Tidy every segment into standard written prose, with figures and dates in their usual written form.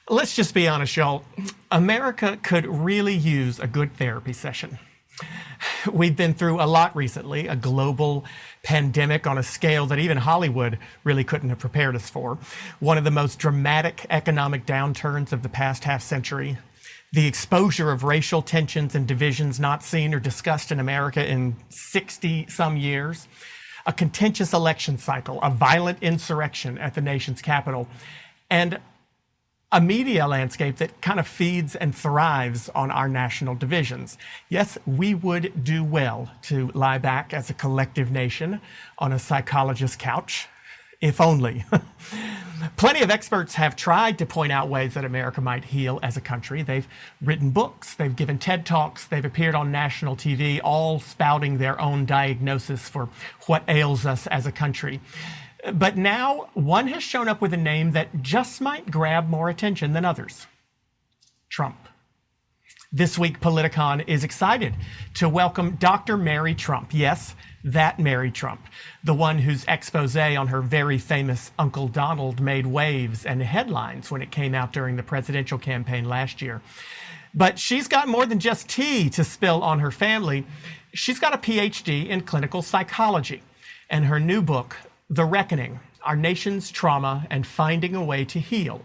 Let's just be honest, y'all. America could really use a good therapy session. We've been through a lot recently, a global pandemic on a scale that even Hollywood really couldn't have prepared us for. One of the most dramatic economic downturns of the past half century. The exposure of racial tensions and divisions not seen or discussed in America in 60-some years. A contentious election cycle, a violent insurrection at the nation's capital, and a media landscape that kind of feeds and thrives on our national divisions. Yes, we would do well to lie back as a collective nation on a psychologist's couch, if only. Plenty of experts have tried to point out ways that America might heal as a country. They've written books, they've given TED Talks, they've appeared on national TV, all spouting their own diagnosis for what ails us as a country. But now one has shown up with a name that just might grab more attention than others. Trump. This week, Politicon is excited to welcome Dr. Mary Trump. Yes, that Mary Trump, the one whose expose on her very famous Uncle Donald made waves and headlines when it came out during the presidential campaign last year. But she's got more than just tea to spill on her family. She's got a PhD in clinical psychology, and her new book, The Reckoning, Our Nation's Trauma and Finding a Way to Heal.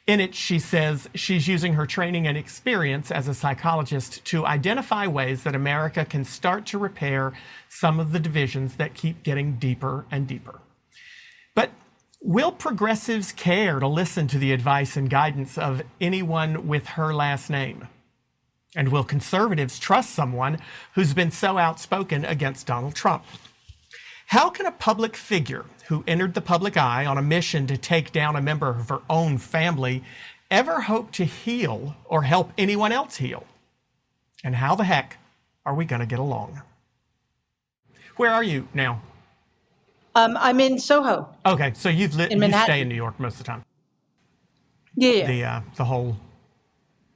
In it, she says she's using her training and experience as a psychologist to identify ways that America can start to repair some of the divisions that keep getting deeper and deeper. But will progressives care to listen to the advice and guidance of anyone with her last name? And will conservatives trust someone who's been so outspoken against Donald Trump? How can a public figure who entered the public eye on a mission to take down a member of her own family ever hope to heal or help anyone else heal? And how the heck are we going to get along? Where are you now? I'm in Soho. Okay, so you stay in New York most of the time. Yeah. The whole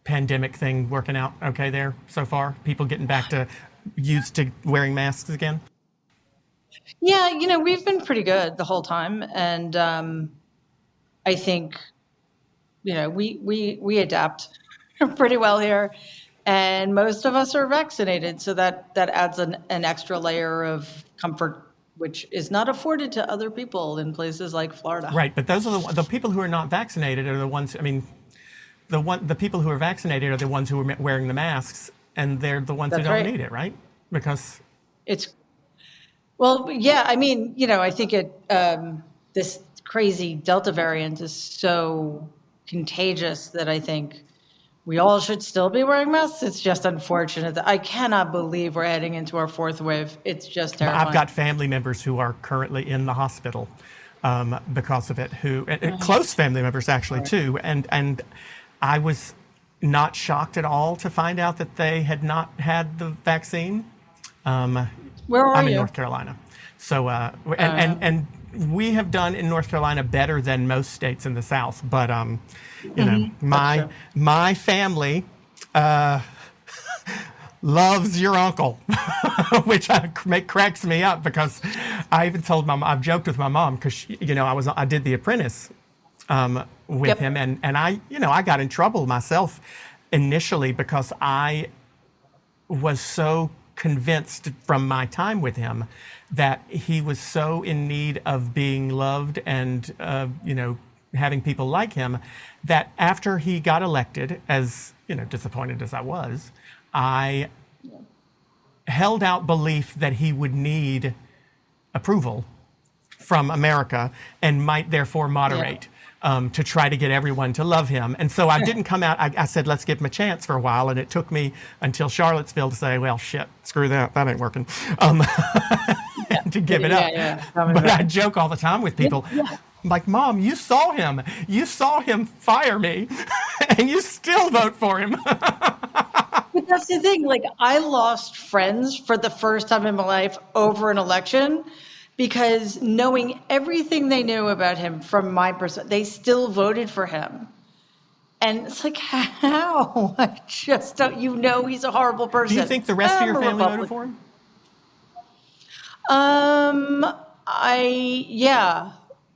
pandemic thing working out okay there so far? People getting back to used to wearing masks again? Yeah, we've been pretty good the whole time. And I think, we adapt pretty well here. And most of us are vaccinated. So that adds an extra layer of comfort, which is not afforded to other people in places like Florida. Right. But those are the people who are not vaccinated are the ones, the people who are vaccinated are the ones who are wearing the masks, and they're the ones who don't need it, right? Because well, yeah, I think this crazy Delta variant is so contagious that I think we all should still be wearing masks. It's just unfortunate that I cannot believe we're heading into our fourth wave. It's just terrifying. I've got family members who are currently in the hospital because of it, close family members actually too. And I was not shocked at all to find out that they had not had the vaccine. Where are you? I'm in North Carolina. So, and we have done in North Carolina better than most states in the South. But, my family loves your uncle, which cracks me up because I even told I've joked with my mom because, I did The Apprentice with him. And I got in trouble myself initially because I was so convinced from my time with him that he was so in need of being loved and having people like him that after he got elected, as disappointed as I was, I held out belief that he would need approval from America and might therefore moderate. To try to get everyone to love him. And so I didn't come out, I said, let's give him a chance for a while. And it took me until Charlottesville to say, well, shit, screw that ain't working. To give it up. But I joke all the time with people. I'm like, Mom, you saw him fire me and you still vote for him. But that's the thing, I lost friends for the first time in my life over an election. Because knowing everything they knew about him from my perspective, they still voted for him. And it's like, how? I just don't, he's a horrible person. Do you think the rest of your family voted for him? Yeah.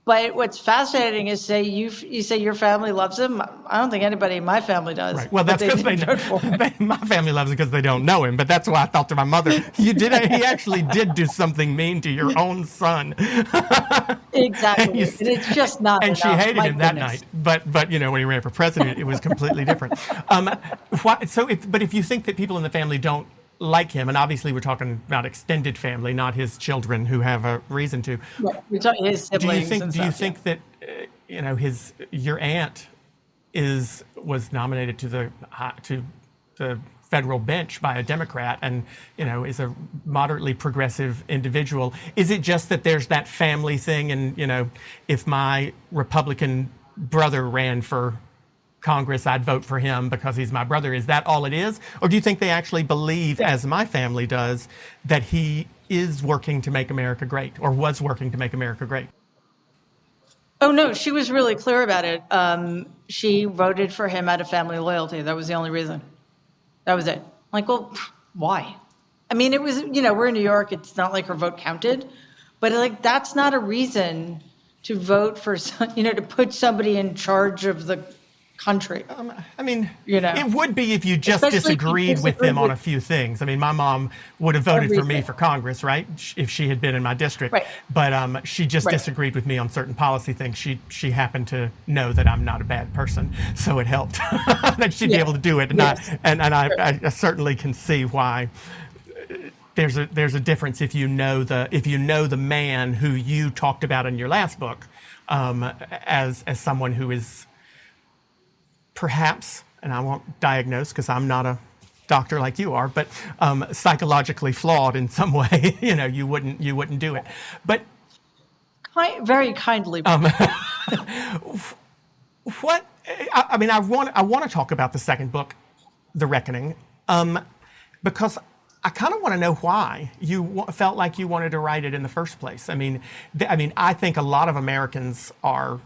But what's fascinating is you say your family loves him. I don't think anybody in my family does. Right. Well, that's because my family loves him because they don't know him. But that's why I thought to my mother, he actually did do something mean to your own son. Exactly. And it's just not And enough. she hated My him that goodness. night. But when he ran for president, it was completely different. But if you think that people in the family don't like him, and obviously we're talking about extended family, not his children who have a reason to. Right. We're talking his siblings Do you think that your aunt was nominated to the federal bench by a Democrat, and is a moderately progressive individual? Is it just that there's that family thing, and if my Republican brother ran for Congress, I'd vote for him because he's my brother? Is that all it is? Or do you think they actually believe, as my family does, that he is working to make America great, or was working to make America great? Oh, no, she was really clear about it. She voted for him out of family loyalty. That was the only reason. That was it. Like, well, why? I mean, it was, we're in New York. It's not like her vote counted. But that's not a reason to vote for, to put somebody in charge of the country. It would be if you just disagreed with them on a few things. I mean, my mom would have voted for me for Congress, right, if she had been in my district. Right. But she just disagreed with me on certain policy things. She happened to know that I'm not a bad person, so it helped that she'd be able to do it. And I certainly can see why. There's a difference if you know the man who you talked about in your last book as someone who is perhaps, and I won't diagnose because I'm not a doctor like you are, but psychologically flawed in some way. You wouldn't do it. But very kindly. I want to talk about the second book, The Reckoning, because I kind of want to know why you felt like you wanted to write it in the first place. I think a lot of Americans are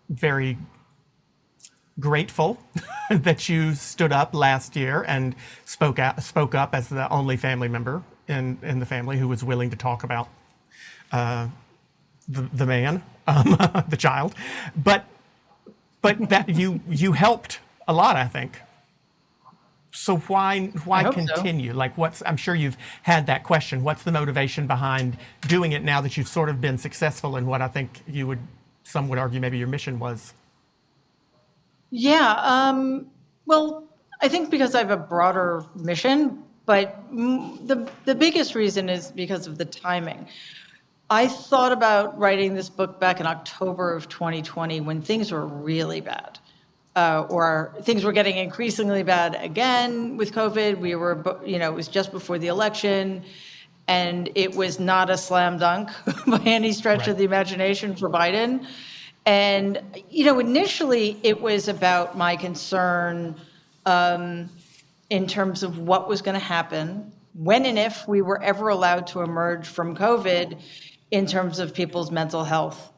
very grateful that you stood up last year and spoke up as the only family member in the family who was willing to talk about the man, the child, but that you helped a lot, I think. So why continue? So. I'm sure you've had that question. What's the motivation behind doing it now that you've sort of been successful in what I think some would argue maybe your mission was? Yeah, well, I think because I have a broader mission, but the biggest reason is because of the timing. I thought about writing this book back in October of 2020 when things were really bad, or things were getting increasingly bad again with COVID. We were, it was just before the election, and it was not a slam dunk by any stretch of the imagination for Biden. And, initially it was about my concern in terms of what was going to happen when and if we were ever allowed to emerge from COVID in terms of people's mental health.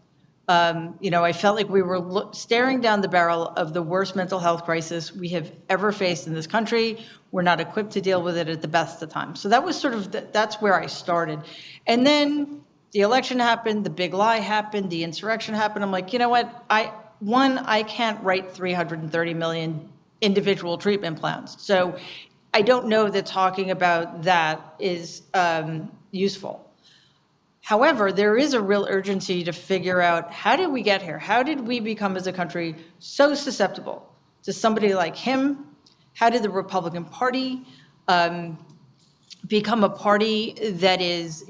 I felt like we were staring down the barrel of the worst mental health crisis we have ever faced in this country. We're not equipped to deal with it at the best of times. So that was sort of, that's where I started. And then the election happened, the big lie happened, the insurrection happened. I'm like, you know what? I can't write 330 million individual treatment plans. So I don't know that talking about that is useful. However, there is a real urgency to figure out, how did we get here? How did we become as a country so susceptible to somebody like him? How did the Republican Party become a party that is,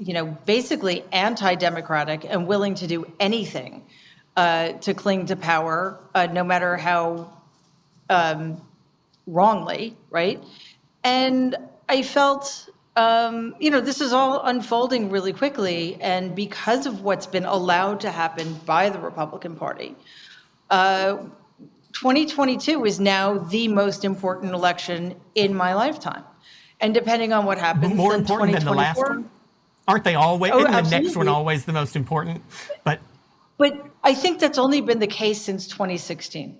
basically anti-democratic and willing to do anything to cling to power, no matter how wrongly, right? And I felt, this is all unfolding really quickly, and because of what's been allowed to happen by the Republican Party, 2022 is now the most important election in my lifetime. And depending on what happens, more important than the last one? Aren't they always? Isn't the next one always the most important? But I think that's only been the case since 2016.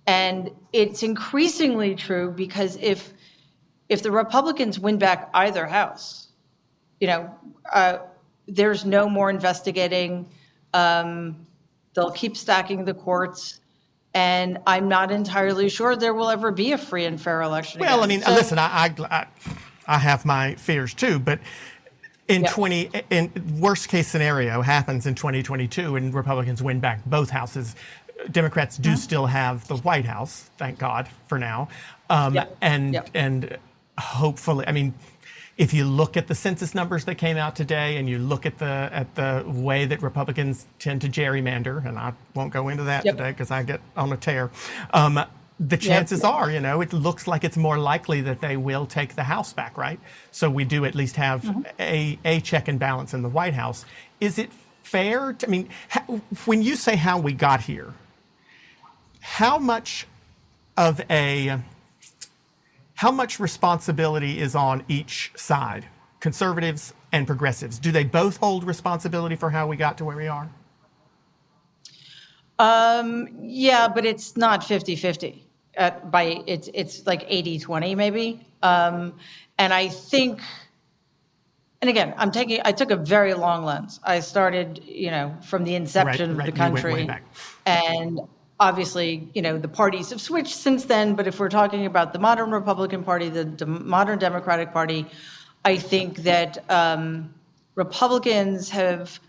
And it's increasingly true because if the Republicans win back either house, there's no more investigating They'll keep stacking the courts. And I'm not entirely sure there will ever be a free and fair election Well, again. I mean, listen, I have my fears too, but in worst case scenario happens in 2022 and Republicans win back both houses. Democrats do still have the White House, thank God for now. And hopefully, I mean, if you look at the census numbers that came out today and you look at the way that Republicans tend to gerrymander, and I won't go into that today because I get on a tear, the chances are, it looks like it's more likely that they will take the House back, right? So we do at least have a check and balance in the White House. Is it fair to, I mean, when you say how we got here, how much responsibility is on each side, conservatives and progressives? Do they both hold responsibility for how we got to where we are? Yeah, but it's not 50-50. It's like 80-20 maybe. And I think, and again, I took a very long lens. I started, from the inception of the country. You went way back. And obviously, the parties have switched since then, but if we're talking about the modern Republican Party, the modern Democratic Party, I think that Republicans have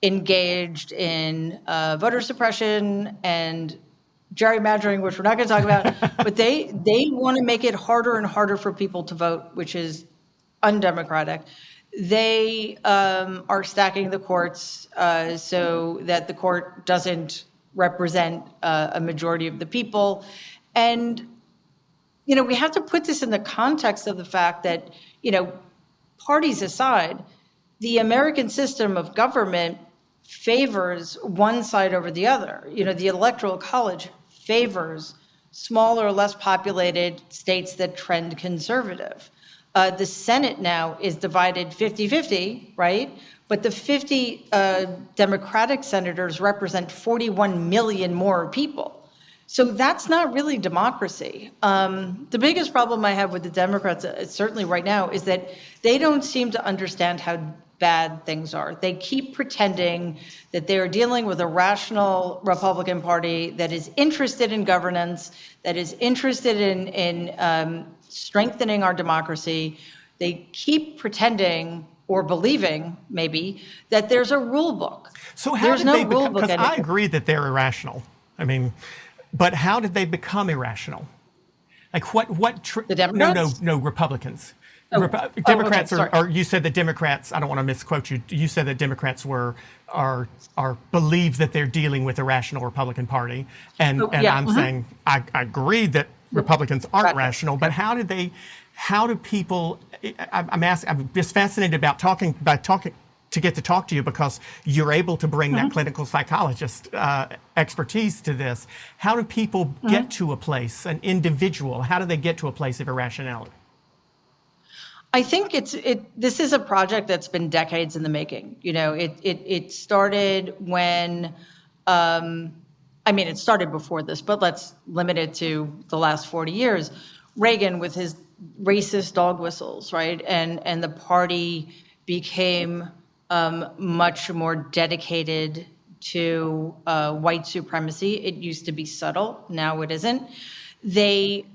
engaged in voter suppression and gerrymandering, which we're not going to talk about, but they want to make it harder and harder for people to vote, which is undemocratic. They are stacking the courts so that the court doesn't represent a majority of the people. And, we have to put this in the context of the fact that, parties aside, the American system of government favors one side over the other. The Electoral College favors smaller, less populated states that trend conservative. The Senate now is divided 50-50, right? But the 50 Democratic senators represent 41 million more people. So that's not really democracy. The biggest problem I have with the Democrats, certainly right now, is that they don't seem to understand how bad things are. They keep pretending that they are dealing with a rational Republican Party that is interested in governance, that is interested in strengthening our democracy. They keep pretending or believing, maybe, that there's a rule book. So how did they become, because I agree that they're irrational. I mean, but how did they become irrational? Like the Democrats? No, Republicans. Democrats are, you said that Democrats, I don't want to misquote you, you said that Democrats are believe that they're dealing with a rational Republican Party. And I'm saying, I agree that Republicans aren't rational, but how do people, I'm just fascinated about talking to get to talk to you because you're able to bring that clinical psychologist expertise to this. How do people get to a place, an individual, how do they get to a place of irrationality? I think this is a project that's been decades in the making. It started when, it started before this, but let's limit it to the last 40 years. Reagan with his racist dog whistles, right? And the party became much more dedicated to white supremacy. It used to be subtle, now it isn't. They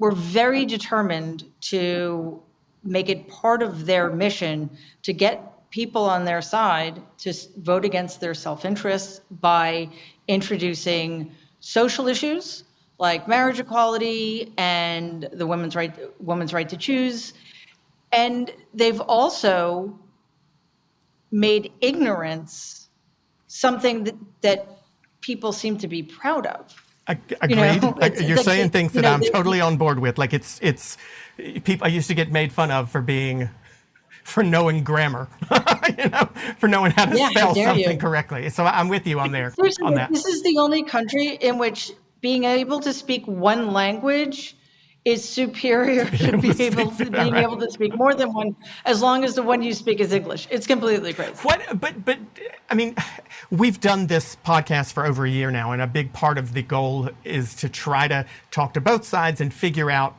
were very determined to make it part of their mission to get people on their side to vote against their self-interest by introducing social issues like marriage equality and the women's right to choose. And they've also made ignorance something that people seem to be proud of. Agreed. You're saying things that I'm totally on board with. Like it's people. I used to get made fun of for knowing grammar, for knowing how to spell something correctly. So I'm with you on that. This is the only country in which being able to speak one language is superior to being able to speak more than one, as long as the one you speak is English. It's completely crazy. But I mean, we've done this podcast for over a year now, and a big part of the goal is to try to talk to both sides and figure out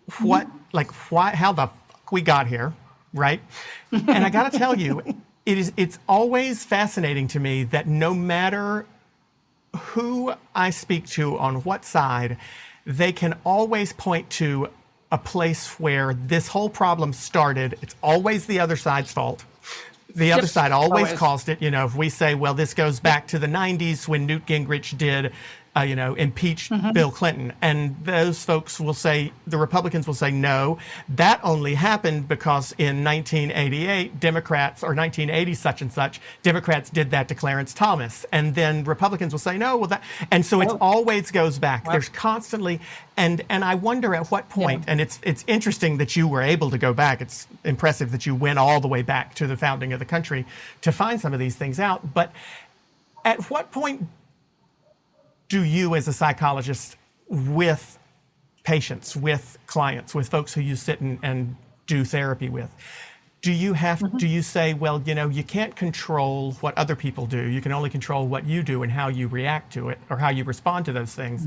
how the fuck we got here, right? And I got to tell you, it's always fascinating to me that no matter who I speak to on what side, they can always point to a place where this whole problem started. It's always the other side's fault. The other side always caused it. If we say, well, this goes back to the 90s when Newt Gingrich did, impeach Bill Clinton. And those folks will say, the Republicans will say, no, that only happened because in 1988, Democrats, or 1980 such and such, Democrats did that to Clarence Thomas. And then Republicans will say, no, well, that, and so it always goes back. There's constantly, and I wonder at what point, and it's interesting that you were able to go back. It's impressive that you went all the way back to the founding of the country to find some of these things out. But at what point do you, as a psychologist, with patients, with clients, with folks who you sit and do therapy with, do you say, well, you can't control what other people do. You can only control what you do and how you react to it or how you respond to those things.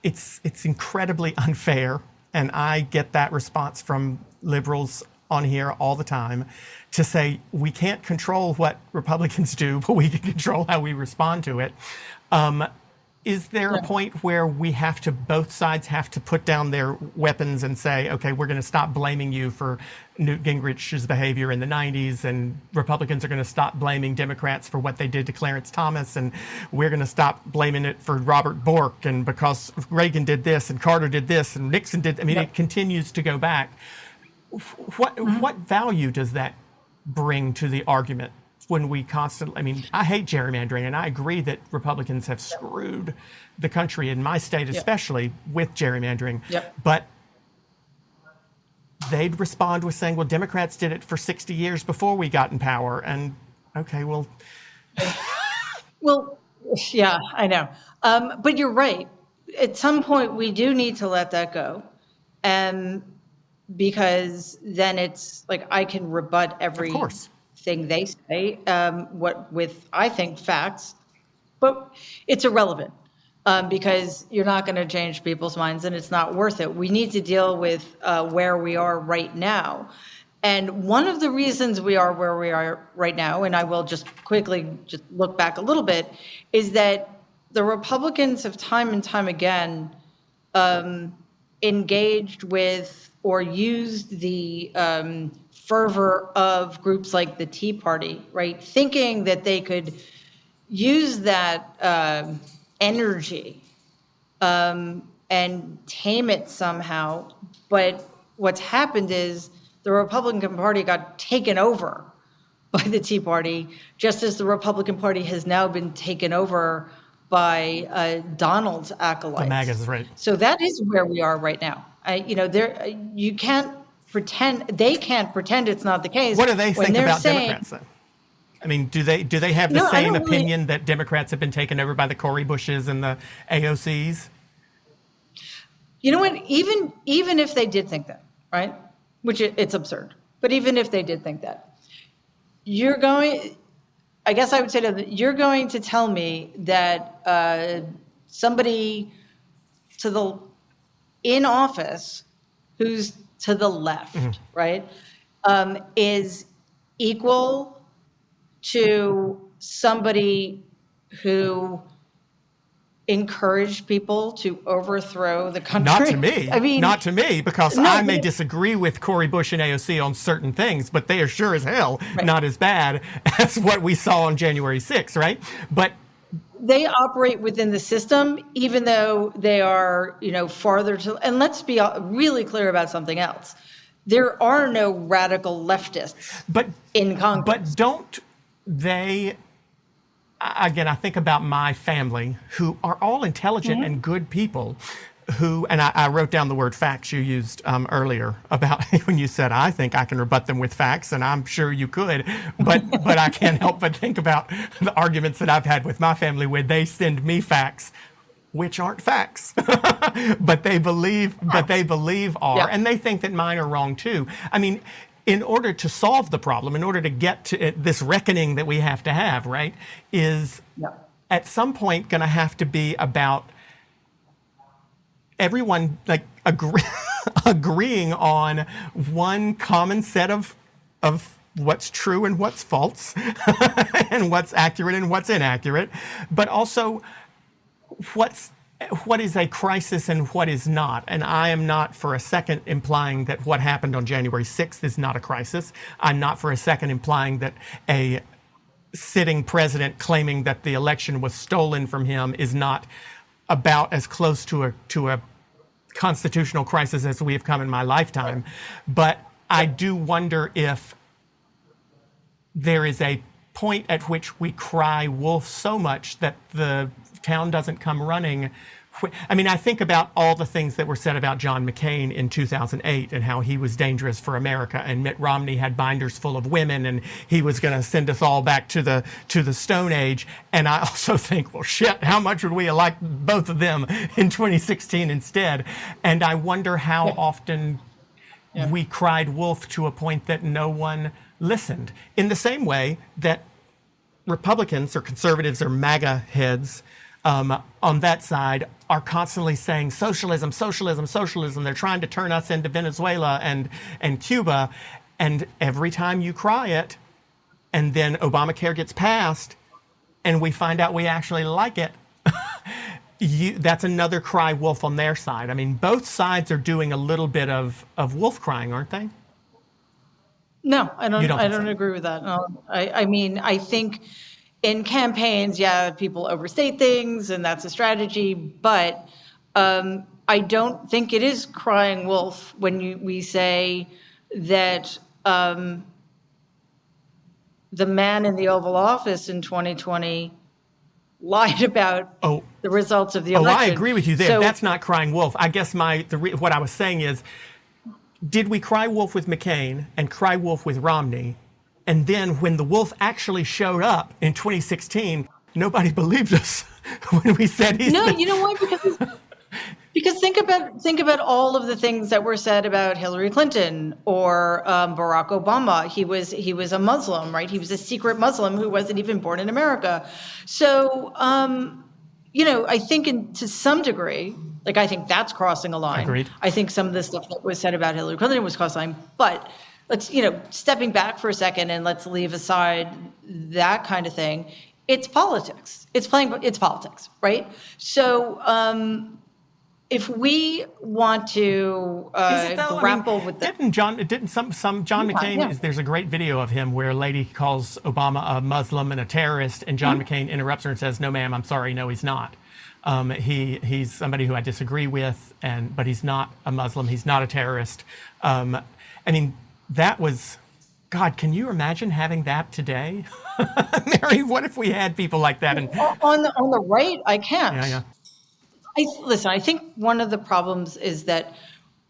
It's incredibly unfair, and I get that response from liberals on here all the time, to say we can't control what Republicans do, but we can control how we respond to it. Is there a point where both sides have to put down their weapons and say, okay, we're going to stop blaming you for Newt Gingrich's behavior in the 90s, and Republicans are going to stop blaming Democrats for what they did to Clarence Thomas, and we're going to stop blaming it for Robert Bork, and because Reagan did this, and Carter did this, and Nixon did, it continues to go back. What value does that bring to the argument when we constantly, I hate gerrymandering, and I agree that Republicans have screwed the country, in my state especially, with gerrymandering. But they'd respond with saying, well, Democrats did it for 60 years before we got in power. And okay, well. Well, yeah, I know. But you're right. At some point, we do need to let that go. And because then it's like I can rebut everything they say, with, I think, facts, but it's irrelevant because you're not going to change people's minds and it's not worth it. We need to deal with where we are right now. And one of the reasons we are where we are right now, and I will just quickly just look back a little bit, is that the Republicans have time and time again engaged with or used the fervor of groups like the Tea Party, right? Thinking that they could use that energy and tame it somehow. But what's happened is the Republican Party got taken over by the Tea Party, just as the Republican Party has now been taken over by Donald's acolytes. The MAGAs, right. So that is where we are right now. You can't pretend, they can't pretend it's not the case. What do they think about Democrats then? Do they have the same opinion that Democrats have been taken over by the Cori Bushes and the AOCs? You know what? Even if they did think that, right? Which it's absurd. But even if they did think that, I guess I would say that you're going to tell me that somebody in office who's to the left, right, is equal to somebody who encouraged people to overthrow the country? Not to me. Not to me, because I may disagree with Cori Bush and AOC on certain things, but they are sure as hell not as bad as what we saw on January 6th, right? But they operate within the system, even though they are, farther to. And let's be really clear about something else. There are no radical leftists in Congress. But don't they? Again, I think about my family, who are all intelligent and good people, and I wrote down the word facts you used earlier about when you said, I think I can rebut them with facts, and I'm sure you could, but I can't help but think about the arguments that I've had with my family where they send me facts, which aren't facts, but they believe are, and they think that mine are wrong too. In order to solve the problem, in order to get to this reckoning that we have to have, right, is at some point going to have to be about everyone agreeing on one common set of what's true and what's false, and what's accurate and what's inaccurate, but also what is a crisis and what is not. And I am not for a second implying that what happened on January 6th is not a crisis. I'm not for a second implying that a sitting president claiming that the election was stolen from him is not about as close to a constitutional crisis as we have come in my lifetime. But I do wonder if there is a point at which we cry wolf so much that the town doesn't come running. I mean, I think about all the things that were said about John McCain in 2008 and how he was dangerous for America, and Mitt Romney had binders full of women and he was going to send us all back to the Stone Age. And I also think, well, shit, how much would we elect both of them in 2016 instead? And I wonder how often we cried wolf to a point that no one listened. In the same way that Republicans or conservatives or MAGA heads on that side are constantly saying socialism, socialism, socialism. They're trying to turn us into Venezuela and Cuba. And every time you cry it, and then Obamacare gets passed, and we find out we actually like it, that's another cry wolf on their side. I mean, both sides are doing a little bit of wolf crying, aren't they? No, I don't agree with that. I mean, I think in campaigns, people overstate things, and that's a strategy. But I don't think it is crying wolf when we say that the man in the Oval Office in 2020 lied about the results of the election. I agree with you there. So, that's not crying wolf. I guess what I was saying is, did we cry wolf with McCain and cry wolf with Romney? And then when the wolf actually showed up in 2016, nobody believed us when we said he's you know why? Because think about all of the things that were said about Hillary Clinton or Barack Obama. He was a Muslim, right? He was a secret Muslim who wasn't even born in America. So I think to some degree, I think that's crossing a line. Agreed. I think some of the stuff that was said about Hillary Clinton was crossing a line, but let's, stepping back for a second and let's leave aside that kind of thing. It's politics. It's politics, right? So if we want to grapple with that. John McCain, there's a great video of him where a lady calls Obama a Muslim and a terrorist, and John McCain interrupts her and says, "No, ma'am, I'm sorry, no, he's not. He's somebody who I disagree with, but he's not a Muslim, he's not a terrorist." I mean, that was, God, can you imagine having that today? Mary, what if we had people like that? And on the right, I can't. Yeah. I think one of the problems is that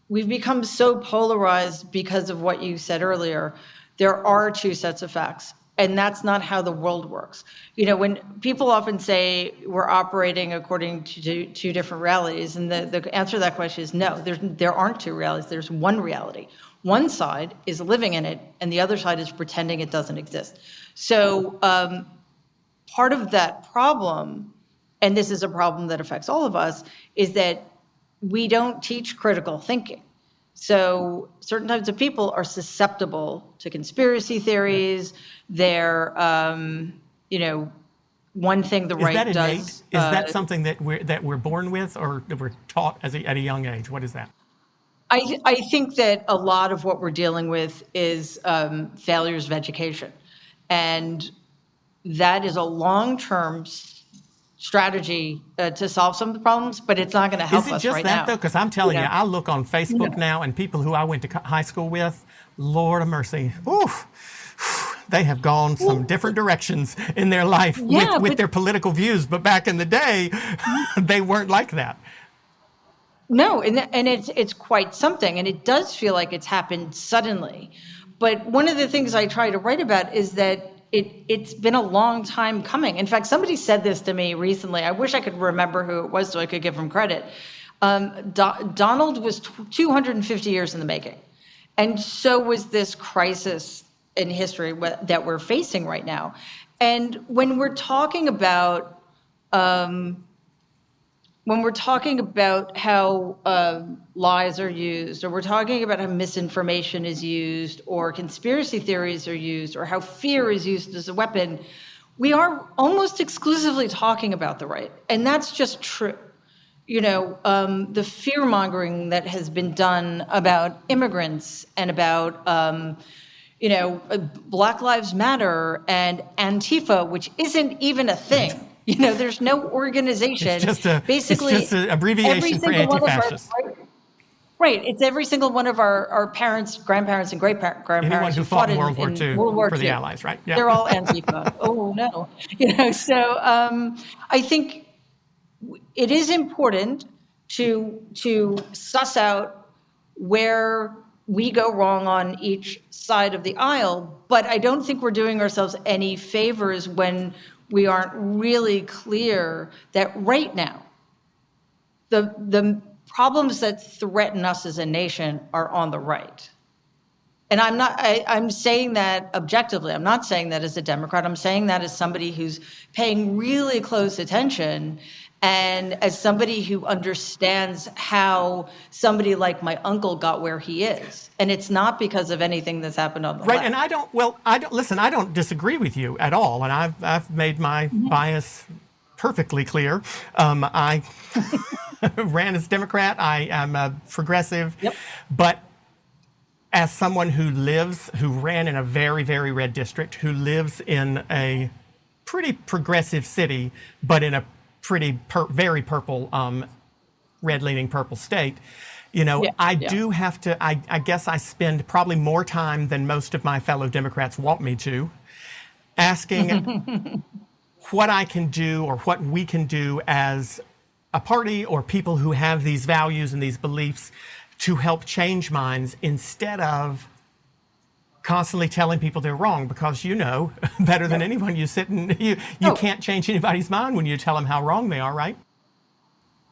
we've become so polarized because of what you said earlier. There are two sets of facts, and that's not how the world works. When people often say we're operating according to two different realities, and the answer to that question is no, there aren't two realities. There's one reality. One side is living in it, and the other side is pretending it doesn't exist. So part of that problem, and this is a problem that affects all of us, is that we don't teach critical thinking. So certain types of people are susceptible to conspiracy theories. They're, one thing the right does. Is that something that we're born with, or that we're taught at a young age? What is that? I think that a lot of what we're dealing with is failures of education. And that is a long-term strategy to solve some of the problems, but it's not going to help us right now. Is it just that, though? Because I'm telling you, I look on Facebook now, and people who I went to high school with, Lord of mercy, they have gone some different directions in their life with their political views. But back in the day, they weren't like that. No, and it's quite something, and it does feel like it's happened suddenly. But one of the things I try to write about is that it's been a long time coming. In fact, somebody said this to me recently. I wish I could remember who it was so I could give him credit. Donald was 250 years in the making, and so was this crisis in history that we're facing right now. And when we're talking about when we're talking about how lies are used, or we're talking about how misinformation is used, or conspiracy theories are used, or how fear is used as a weapon, we are almost exclusively talking about the right. And that's just true. The fear mongering that has been done about immigrants and about, Black Lives Matter and Antifa, which isn't even a thing. There's no organization. Basically, it's just an abbreviation for anti-fascist. Right. It's every single one of our parents, grandparents, and great-grandparents anyone who fought in World War II for the Allies, right? Yeah. They're all Antifa. Oh, no. So I think it is important to suss out where we go wrong on each side of the aisle, but I don't think we're doing ourselves any favors when we aren't really clear that right now, the problems that threaten us as a nation are on the right. And I'm saying that objectively. I'm not saying that as a Democrat. I'm saying that as somebody who's paying really close attention and as somebody who understands how somebody like my uncle got where he is. And it's not because of anything that's happened on the left. And I don't disagree with you at all. And I've made my bias perfectly clear. I ran as Democrat. I am a progressive. Yep. But as someone who ran in a very, very red district, who lives in a pretty progressive city, but in a pretty very purple, red-leaning purple state, do have to, I guess I spend probably more time than most of my fellow Democrats want me to, asking what I can do or what we can do as a party or people who have these values and these beliefs to help change minds instead of constantly telling people they're wrong, because better than anyone, you can't change anybody's mind when you tell them how wrong they are, right?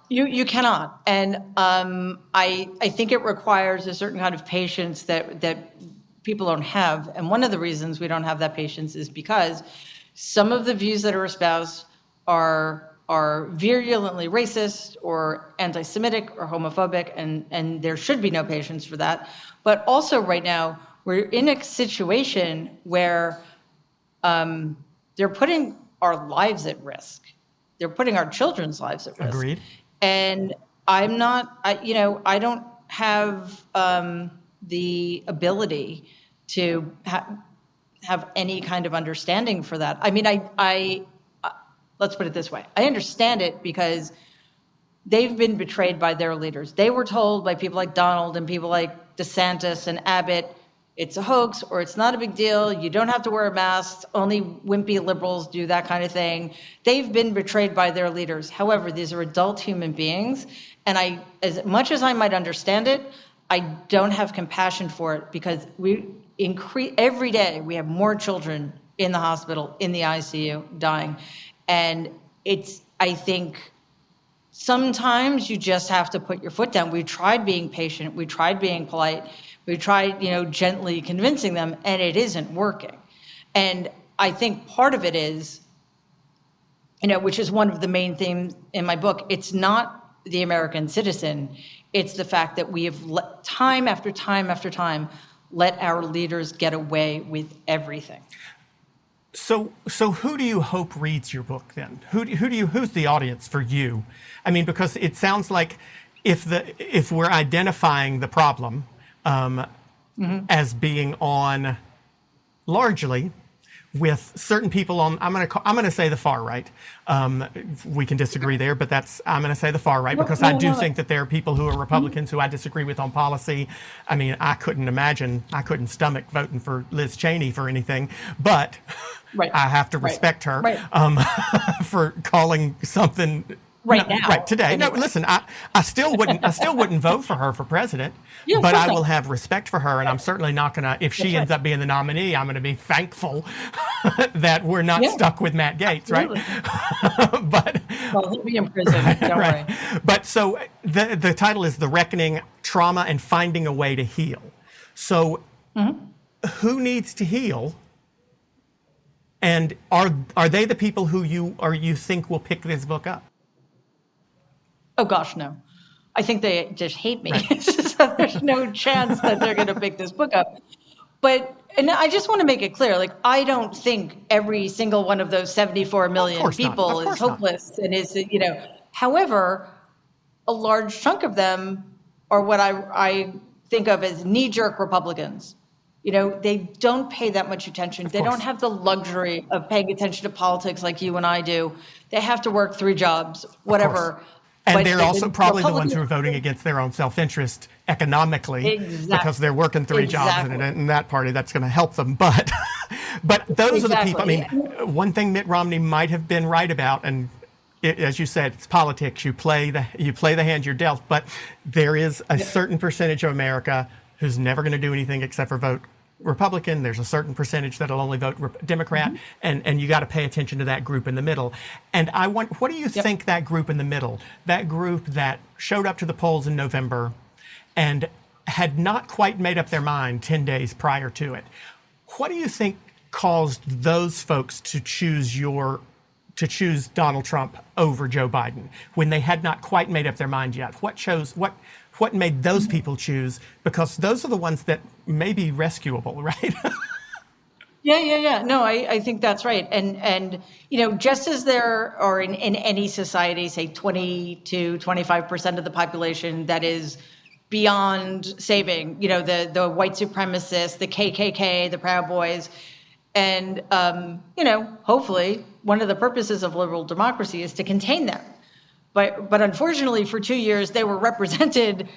You cannot. And I think it requires a certain kind of patience that people don't have. And one of the reasons we don't have that patience is because some of the views that are espoused are virulently racist or anti-Semitic or homophobic, and there should be no patience for that. But also right now, we're in a situation where they're putting our lives at risk. They're putting our children's lives at risk. Agreed. And I don't have the ability to have any kind of understanding for that. I mean, let's put it this way. I understand it because they've been betrayed by their leaders. They were told by people like Donald and people like DeSantis and Abbott, it's a hoax or it's not a big deal. You don't have to wear a mask. Only wimpy liberals do that kind of thing. They've been betrayed by their leaders. However, these are adult human beings. And as much as I might understand it, I don't have compassion for it because every day we have more children in the hospital, in the ICU, dying. And I think sometimes you just have to put your foot down. We tried being patient. We tried being polite. We tried, gently convincing them, and it isn't working. And I think part of it is, which is one of the main themes in my book, it's not the American citizen. It's the fact that we have time after time after time let our leaders get away with everything. So who do you hope reads your book then? Who's the audience for you? I mean, because it sounds like if we're identifying the problem as being on largely with certain people on, I'm going to say the far right. We can disagree there, but I'm going to say the far right because I do think that there are people who are Republicans who I disagree with on policy. I mean, I couldn't stomach voting for Liz Cheney for anything, but I have to respect her for calling something now. Right today. Anyway. No, listen, I still wouldn't vote for her for president, but I will have respect for her, and I'm certainly not going to. If she ends up being the nominee, I'm going to be thankful that we're not stuck with Matt Gaetz, right? But he'll be in prison. Don't worry. But so the title is "The Reckoning: Trauma and Finding a Way to Heal." So, who needs to heal? And are they the people who you think will pick this book up? Oh gosh, no. I think they just hate me. Right. So there's no chance that they're going to pick this book up. But, and I just want to make it clear, like, I don't think every single one of those 74 Of million course not. people Of is course not. hopeless and is, however, a large chunk of them are what I think of as knee-jerk Republicans. They don't pay that much attention. They don't have the luxury of paying attention to politics like you and I do. They have to work 3 jobs, whatever. And But they're also probably the ones who are Republicans- voting against their own self-interest economically Exactly. because they're working 3 jobs, and Exactly. in that party, that's going to help them. But those are the people. I mean, one thing Mitt Romney might have been right about, and as you said, it's politics. You play the hand you're dealt. But there is a certain percentage of America who's never going to do anything except for vote Republican. There's a certain percentage that'll only vote Democrat, and you got to pay attention to that group in the middle. And what do you think that group in the middle, that group that showed up to the polls in November and had not quite made up their mind 10 days prior to it, what do you think caused those folks to choose Donald Trump over Joe Biden when they had not quite made up their mind yet? What made those people choose? Because those are the ones that may be rescuable, right? Yeah. No, I think that's right. And just as there are in any society, say 20 to 25% of the population that is beyond saving, the white supremacists, the KKK, the Proud Boys, and hopefully one of the purposes of liberal democracy is to contain them. But unfortunately, for 2 years, they were represented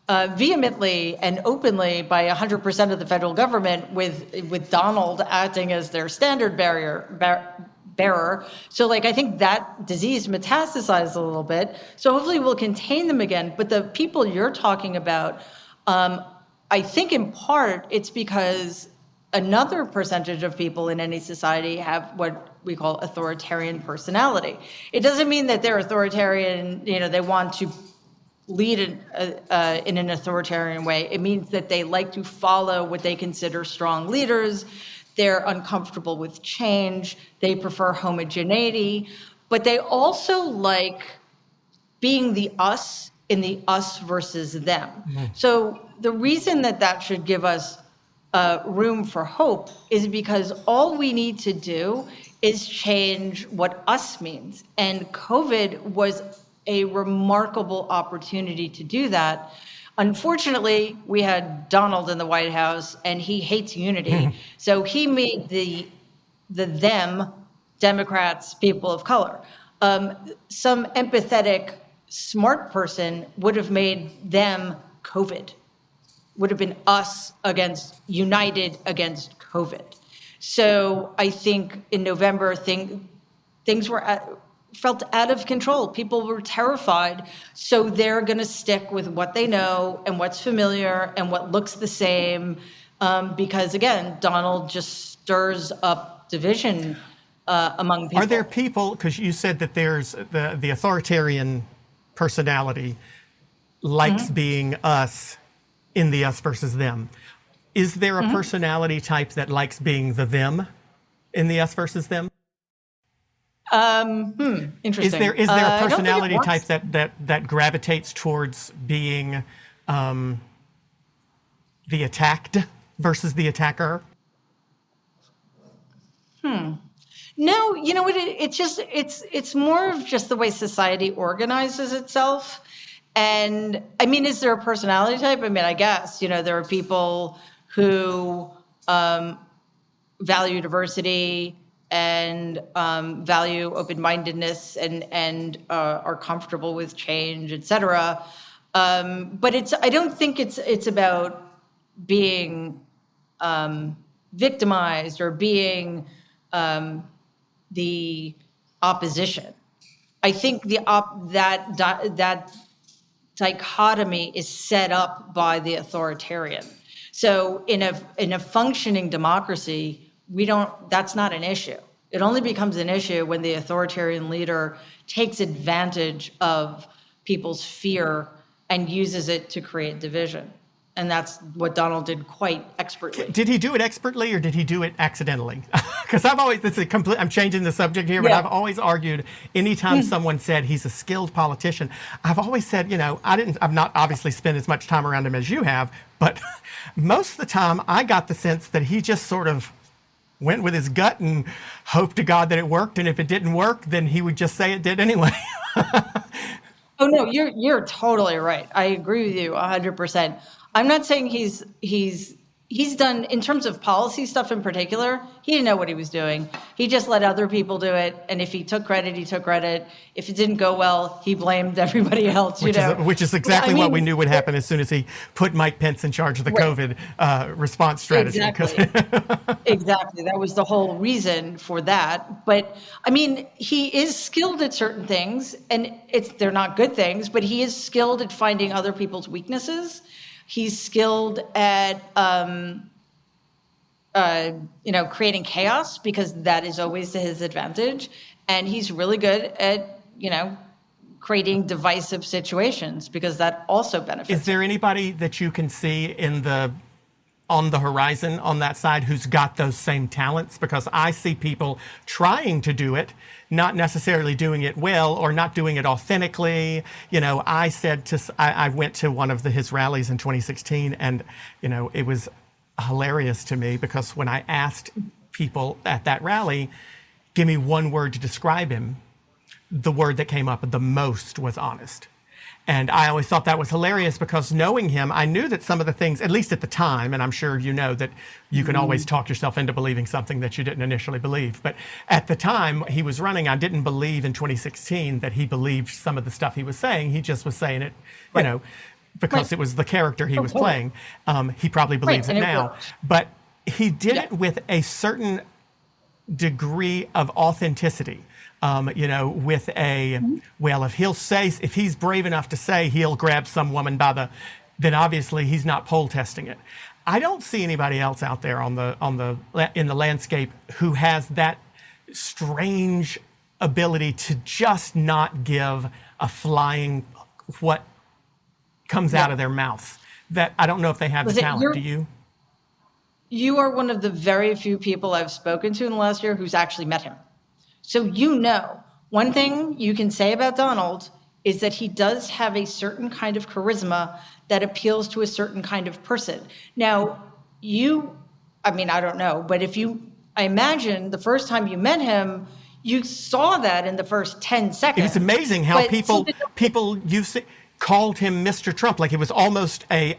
vehemently and openly by 100% of the federal government, with Donald acting as their standard bearer. So, I think that disease metastasized a little bit. So hopefully we'll contain them again. But the people you're talking about, I think in part it's because another percentage of people in any society have what we call authoritarian personality. It doesn't mean that they're authoritarian, they want to lead in an authoritarian way. It means that they like to follow what they consider strong leaders. They're uncomfortable with change. They prefer homogeneity, but they also like being the us in the us versus them. So the reason that should give us room for hope is because all we need to do is change what us means. And COVID was a remarkable opportunity to do that. Unfortunately, we had Donald in the White House, and he hates unity. So he made the them Democrats people of color. Some empathetic, smart person would have made them COVID. Would have been us united against COVID. So I think in November, things felt out of control. People were terrified. So they're going to stick with what they know and what's familiar and what looks the same. Because again, Donald just stirs up division among people. Are there people, because you said that there's the authoritarian personality likes being us in the us versus them. Is there a personality type that likes being the them in the us versus them? Interesting. Is there a personality type that gravitates towards being the attacked versus the attacker? No, you know what? It's more of just the way society organizes itself. And I mean, is there a personality type? I mean, I guess, there are people who value diversity and value open-mindedness and are comfortable with change, et cetera. But I don't think it's about being victimized or being the opposition. I think that dichotomy is set up by the authoritarian. So in a functioning democracy, that's not an issue. It only becomes an issue when the authoritarian leader takes advantage of people's fear and uses it to create division. And that's what Donald did quite expertly. Did he do it expertly or did he do it accidentally? Because I'm changing the subject here, but Yeah. I've always argued anytime someone said he's a skilled politician, I've always said, I've not obviously spent as much time around him as you have, but most of the time I got the sense that he just sort of went with his gut and hoped to God that it worked. And if it didn't work, then he would just say it did anyway. Oh no, you're totally right. I agree with you 100%. I'm not saying he's done, in terms of policy stuff in particular, he didn't know what he was doing. He just let other people do it. And if he took credit, he took credit. If it didn't go well, he blamed everybody else, Which is exactly what we knew would happen as soon as he put Mike Pence in charge of the COVID response strategy. Exactly. Exactly. That was the whole reason for that. But I mean, he is skilled at certain things, and they're not good things, but he is skilled at finding other people's weaknesses. He's skilled at, creating chaos, because that is always to his advantage. And he's really good at, creating divisive situations, because that also benefits. Is there anybody that you can see on the horizon on that side who's got those same talents? Because I see people trying to do it, not necessarily doing it well or not doing it authentically. I went to one of his rallies in 2016, and, it was hilarious to me because when I asked people at that rally, give me one word to describe him, the word that came up the most was honest. And I always thought that was hilarious because knowing him, I knew that some of the things, at least at the time, and I'm sure you know that you can always talk yourself into believing something that you didn't initially believe. But at the time he was running, I didn't believe in 2016 that he believed some of the stuff he was saying. He just was saying it, because it was the character he was playing. He probably believes it now. But he did it with a certain degree of authenticity. With if he's brave enough to say he'll grab some woman then obviously he's not poll testing it. I don't see anybody else out there in the landscape who has that strange ability to just not give a flying what comes out of their mouth. That I don't know if they have the talent. Do you? You are one of the very few people I've spoken to in the last year who's actually met him. So one thing you can say about Donald is that he does have a certain kind of charisma that appeals to a certain kind of person. Now, I don't know, but I imagine the first time you met him, you saw that in the first 10 seconds. It was amazing how people called him Mr. Trump, like it was almost a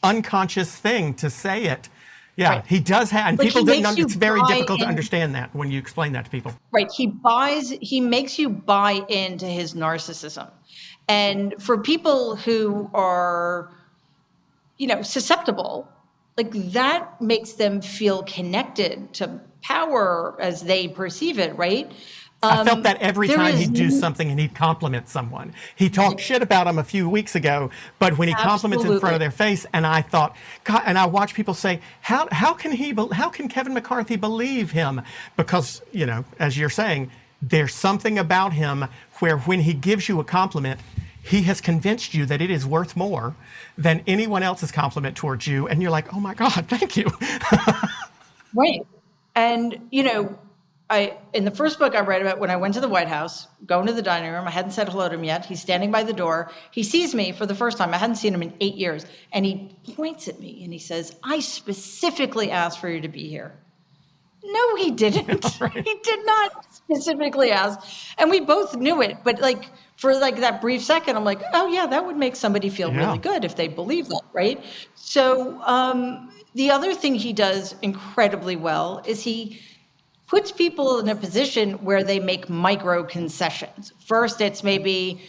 unconscious thing to say it. Yeah, right. He does have, and people didn't. It's very difficult to understand that when you explain that to people. Right. He makes you buy into his narcissism. And for people who are, susceptible, like that makes them feel connected to power as they perceive it, right? I felt that every time he'd do something and he'd compliment someone. He talked shit about him a few weeks ago, but when he compliments in front of their face, and I thought, God, and I watch people say, how can Kevin McCarthy believe him? Because, as you're saying, there's something about him where when he gives you a compliment, he has convinced you that it is worth more than anyone else's compliment towards you. And you're like, oh my God, thank you. Right. And, in the first book I read about, when I went to the White House, going to the dining room, I hadn't said hello to him yet. He's standing by the door. He sees me for the first time. I hadn't seen him in 8 years. And he points at me and he says, I specifically asked for you to be here. No, he didn't. Right. He did not specifically ask. And we both knew it. But for that brief second, I'm like, oh yeah, that would make somebody feel really good if they believe that, right? So the other thing he does incredibly well is he puts people in a position where they make micro concessions. First, it's maybe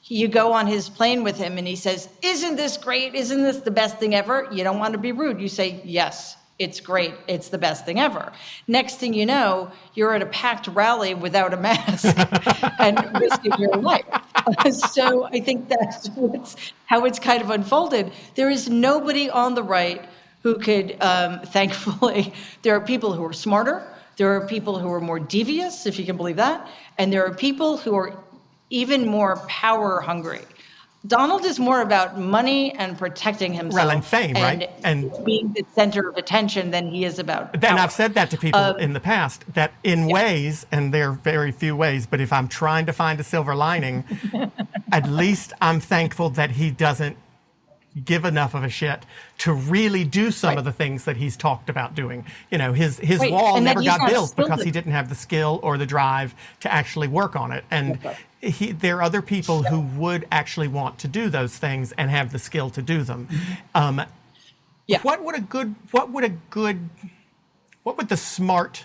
you go on his plane with him and he says, isn't this great? Isn't this the best thing ever? You don't want to be rude. You say, yes, it's great. It's the best thing ever. Next thing you know, you're at a packed rally without a mask and risking your life. So I think that's how it's kind of unfolded. There is nobody on the right who could, thankfully, there are people who are smarter. There are people who are more devious, if you can believe that. And there are people who are even more power hungry. Donald is more about money and protecting himself. Well, and fame, right? And being the center of attention than he is about And power. I've said that to people in the past, that in ways, and there are very few ways, but if I'm trying to find a silver lining, at least I'm thankful that he doesn't give enough of a shit to really do some of the things that he's talked about doing. You know, his wall never got built because he didn't have the skill or the drive to actually work on it. And there are other people who would actually want to do those things and have the skill to do them. What would the smart,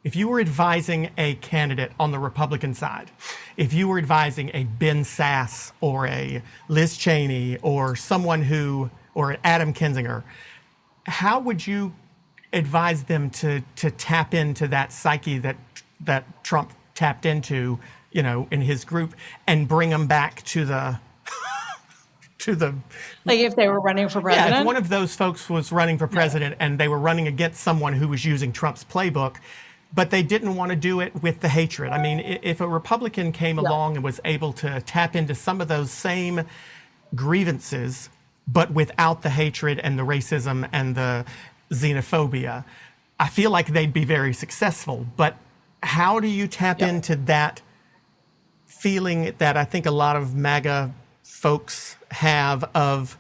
if you were advising a candidate on the Republican side, if you were advising a Ben Sasse or a Liz Cheney or someone who, or Adam Kinzinger, how would you advise them to tap into that psyche that Trump tapped into, you know, in his group, and bring them back to the like if they were running for president? Yeah, if one of those folks was running for president and they were running against someone who was using Trump's playbook, but they didn't want to do it with the hatred. I mean, if a Republican came along and was able to tap into some of those same grievances, but without the hatred and the racism and the xenophobia, I feel like they'd be very successful. But how do you tap into that feeling that I think a lot of MAGA folks have of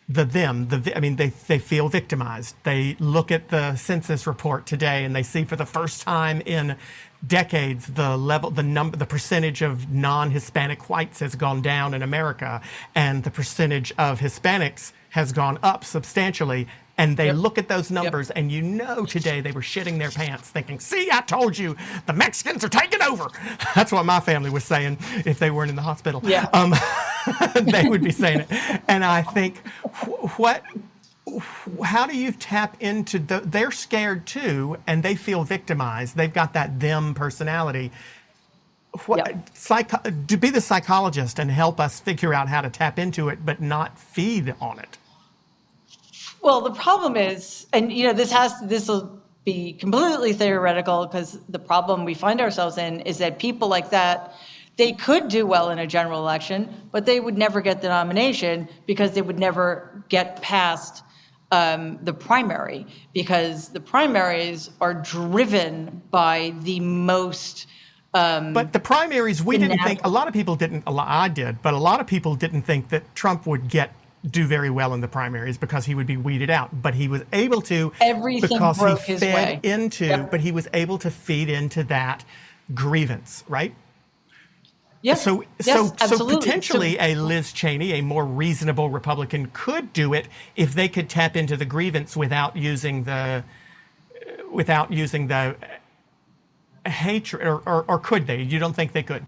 they feel victimized. They look at the census report today and they see for the first time in decades the percentage of non-Hispanic whites has gone down in America, and the percentage of Hispanics has gone up substantially. And they look at those numbers, and you know today they were shitting their pants thinking, see, I told you, the Mexicans are taking over. That's what my family was saying if they weren't in the hospital. Yeah. They would be saying it. And I think, how do you tap into they're scared too, and they feel victimized. They've got that them personality. To be the psychologist and help us figure out how to tap into it, but not feed on it. Well, the problem is, and you know, this will be completely theoretical, because the problem we find ourselves in is that people like that, they could do well in a general election, but they would never get the nomination because they would never get past the primary, because the primaries are driven by the most. But the primaries, we didn't think, a lot of people didn't, I did, but a lot of people didn't think that Trump would do very well in the primaries because he would be weeded out. But he was able to, everything because broke he his fed way. into, but he was able to feed into that grievance, right? Yes. So absolutely. potentially a Liz Cheney, a more reasonable Republican, could do it if they could tap into the grievance without using the hatred, or could they? You don't think they could?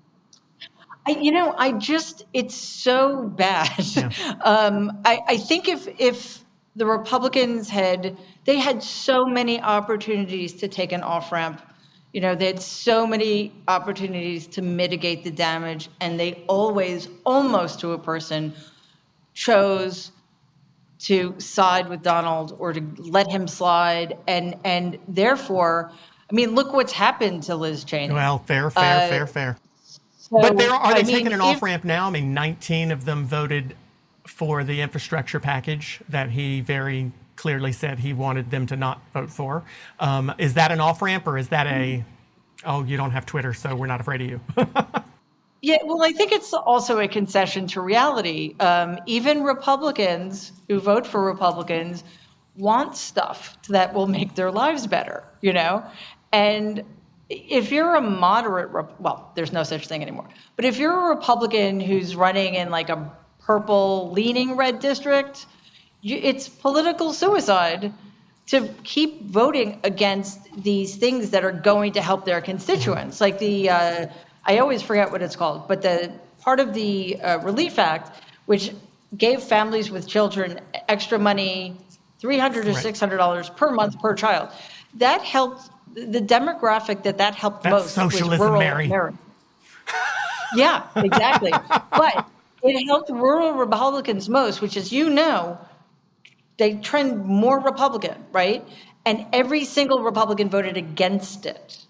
It's so bad. Yeah. I think if the Republicans had so many opportunities to take an off-ramp, you know, they had so many opportunities to mitigate the damage, and they always, almost to a person, chose to side with Donald or to let him slide, and therefore, I mean, look what's happened to Liz Cheney. Well, fair. So, But are they taking an off-ramp now? I mean, 19 of them voted for the infrastructure package that he very clearly said he wanted them to not vote for. Is that an off-ramp, or is that you don't have Twitter, so we're not afraid of you? Yeah, well, I think it's also a concession to reality. Even Republicans who vote for Republicans want stuff that will make their lives better, you know? And if you're a moderate, there's no such thing anymore. But if you're a Republican who's running in like a purple leaning red district, it's political suicide to keep voting against these things that are going to help their constituents. Like I always forget what it's called, but the part of the Relief Act, which gave families with children extra money, $300 to $600 per month per child, that helped. The demographic that helped most was rural America. Yeah, exactly. But it helped rural Republicans most, which is, you know, they trend more Republican, right? And every single Republican voted against it.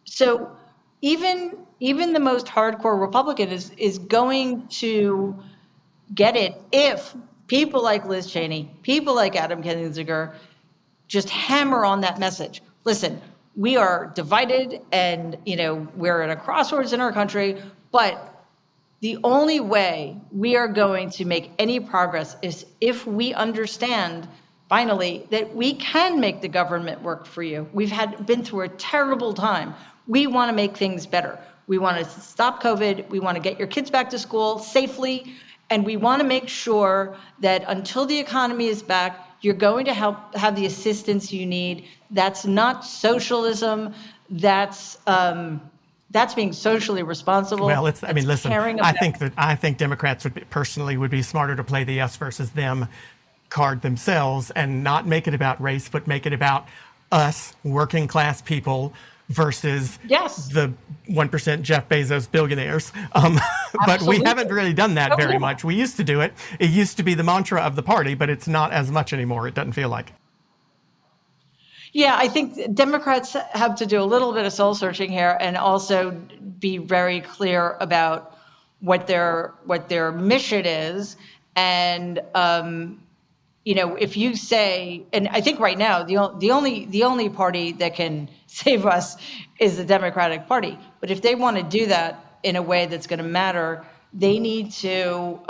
So even the most hardcore Republican is going to get it if people like Liz Cheney, people like Adam Kinzinger, just hammer on that message. Listen, we are divided and, we're at a crossroads in our country, but the only way we are going to make any progress is if we understand finally that we can make the government work for you. We've been through a terrible time. We want to make things better. We want to stop COVID. We want to get your kids back to school safely. And we want to make sure that until the economy is back, you're going to have the assistance you need. That's not socialism. That's being socially responsible. Well, listen, I I think Democrats would be smarter to play the us versus them card themselves and not make it about race, but make it about us, working class people, versus the 1% Jeff Bezos billionaires. But we haven't really done that very much. We used to do it. It used to be the mantra of the party, but it's not as much anymore. It doesn't feel like. Yeah, I think Democrats have to do a little bit of soul searching here and also be very clear about what their mission is. And if you say, and I think right now the only party that can save us is the Democratic Party. But if they want to do that in a way that's going to matter, they need to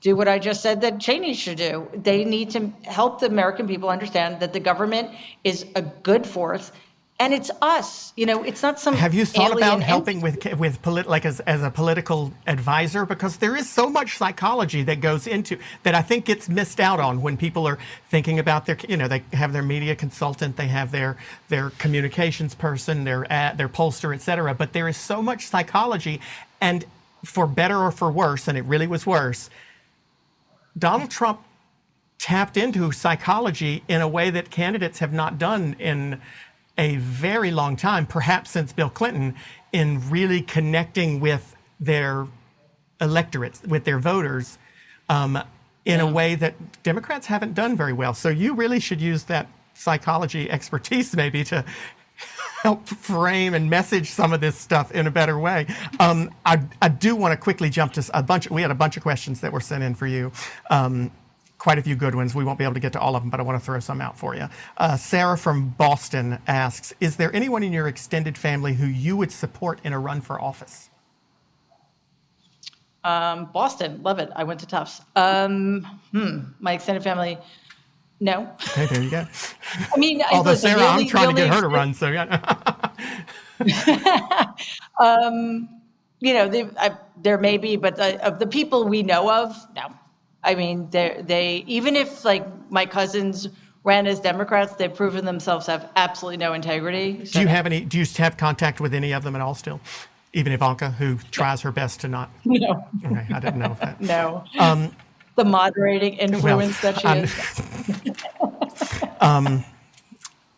do what I just said that Cheney should do. They need to help the American people understand that the government is a good force. And it's us, it's not some. Have you thought about helping as a political advisor? Because there is so much psychology that goes into that. I think gets missed out on when people are thinking about their, they have their media consultant, they have their communications person, their pollster, et cetera. But there is so much psychology, and for better or for worse, and it really was worse, Donald Trump tapped into psychology in a way that candidates have not done in a very long time, perhaps since Bill Clinton, in really connecting with their electorates, with their voters, in a way that Democrats haven't done very well. So you really should use that psychology expertise maybe to help frame and message some of this stuff in a better way. I do want to quickly jump to we had a bunch of questions that were sent in for you. Quite a few good ones. We won't be able to get to all of them, but I want to throw some out for you. Sarah from Boston asks, is there anyone in your extended family who you would support in a run for office? Boston, love it. I went to Tufts. My extended family, no. Okay, there you go. I mean, although Sarah, I'm trying to get her to run, so yeah. There may be, but of the people we know of, no. I mean, they even if like my cousins ran as Democrats, they've proven themselves to have absolutely no integrity. So Do you have contact with any of them at all still? Even Ivanka, who tries her best to not. No. Okay, I didn't know that. No. The moderating influence that she is.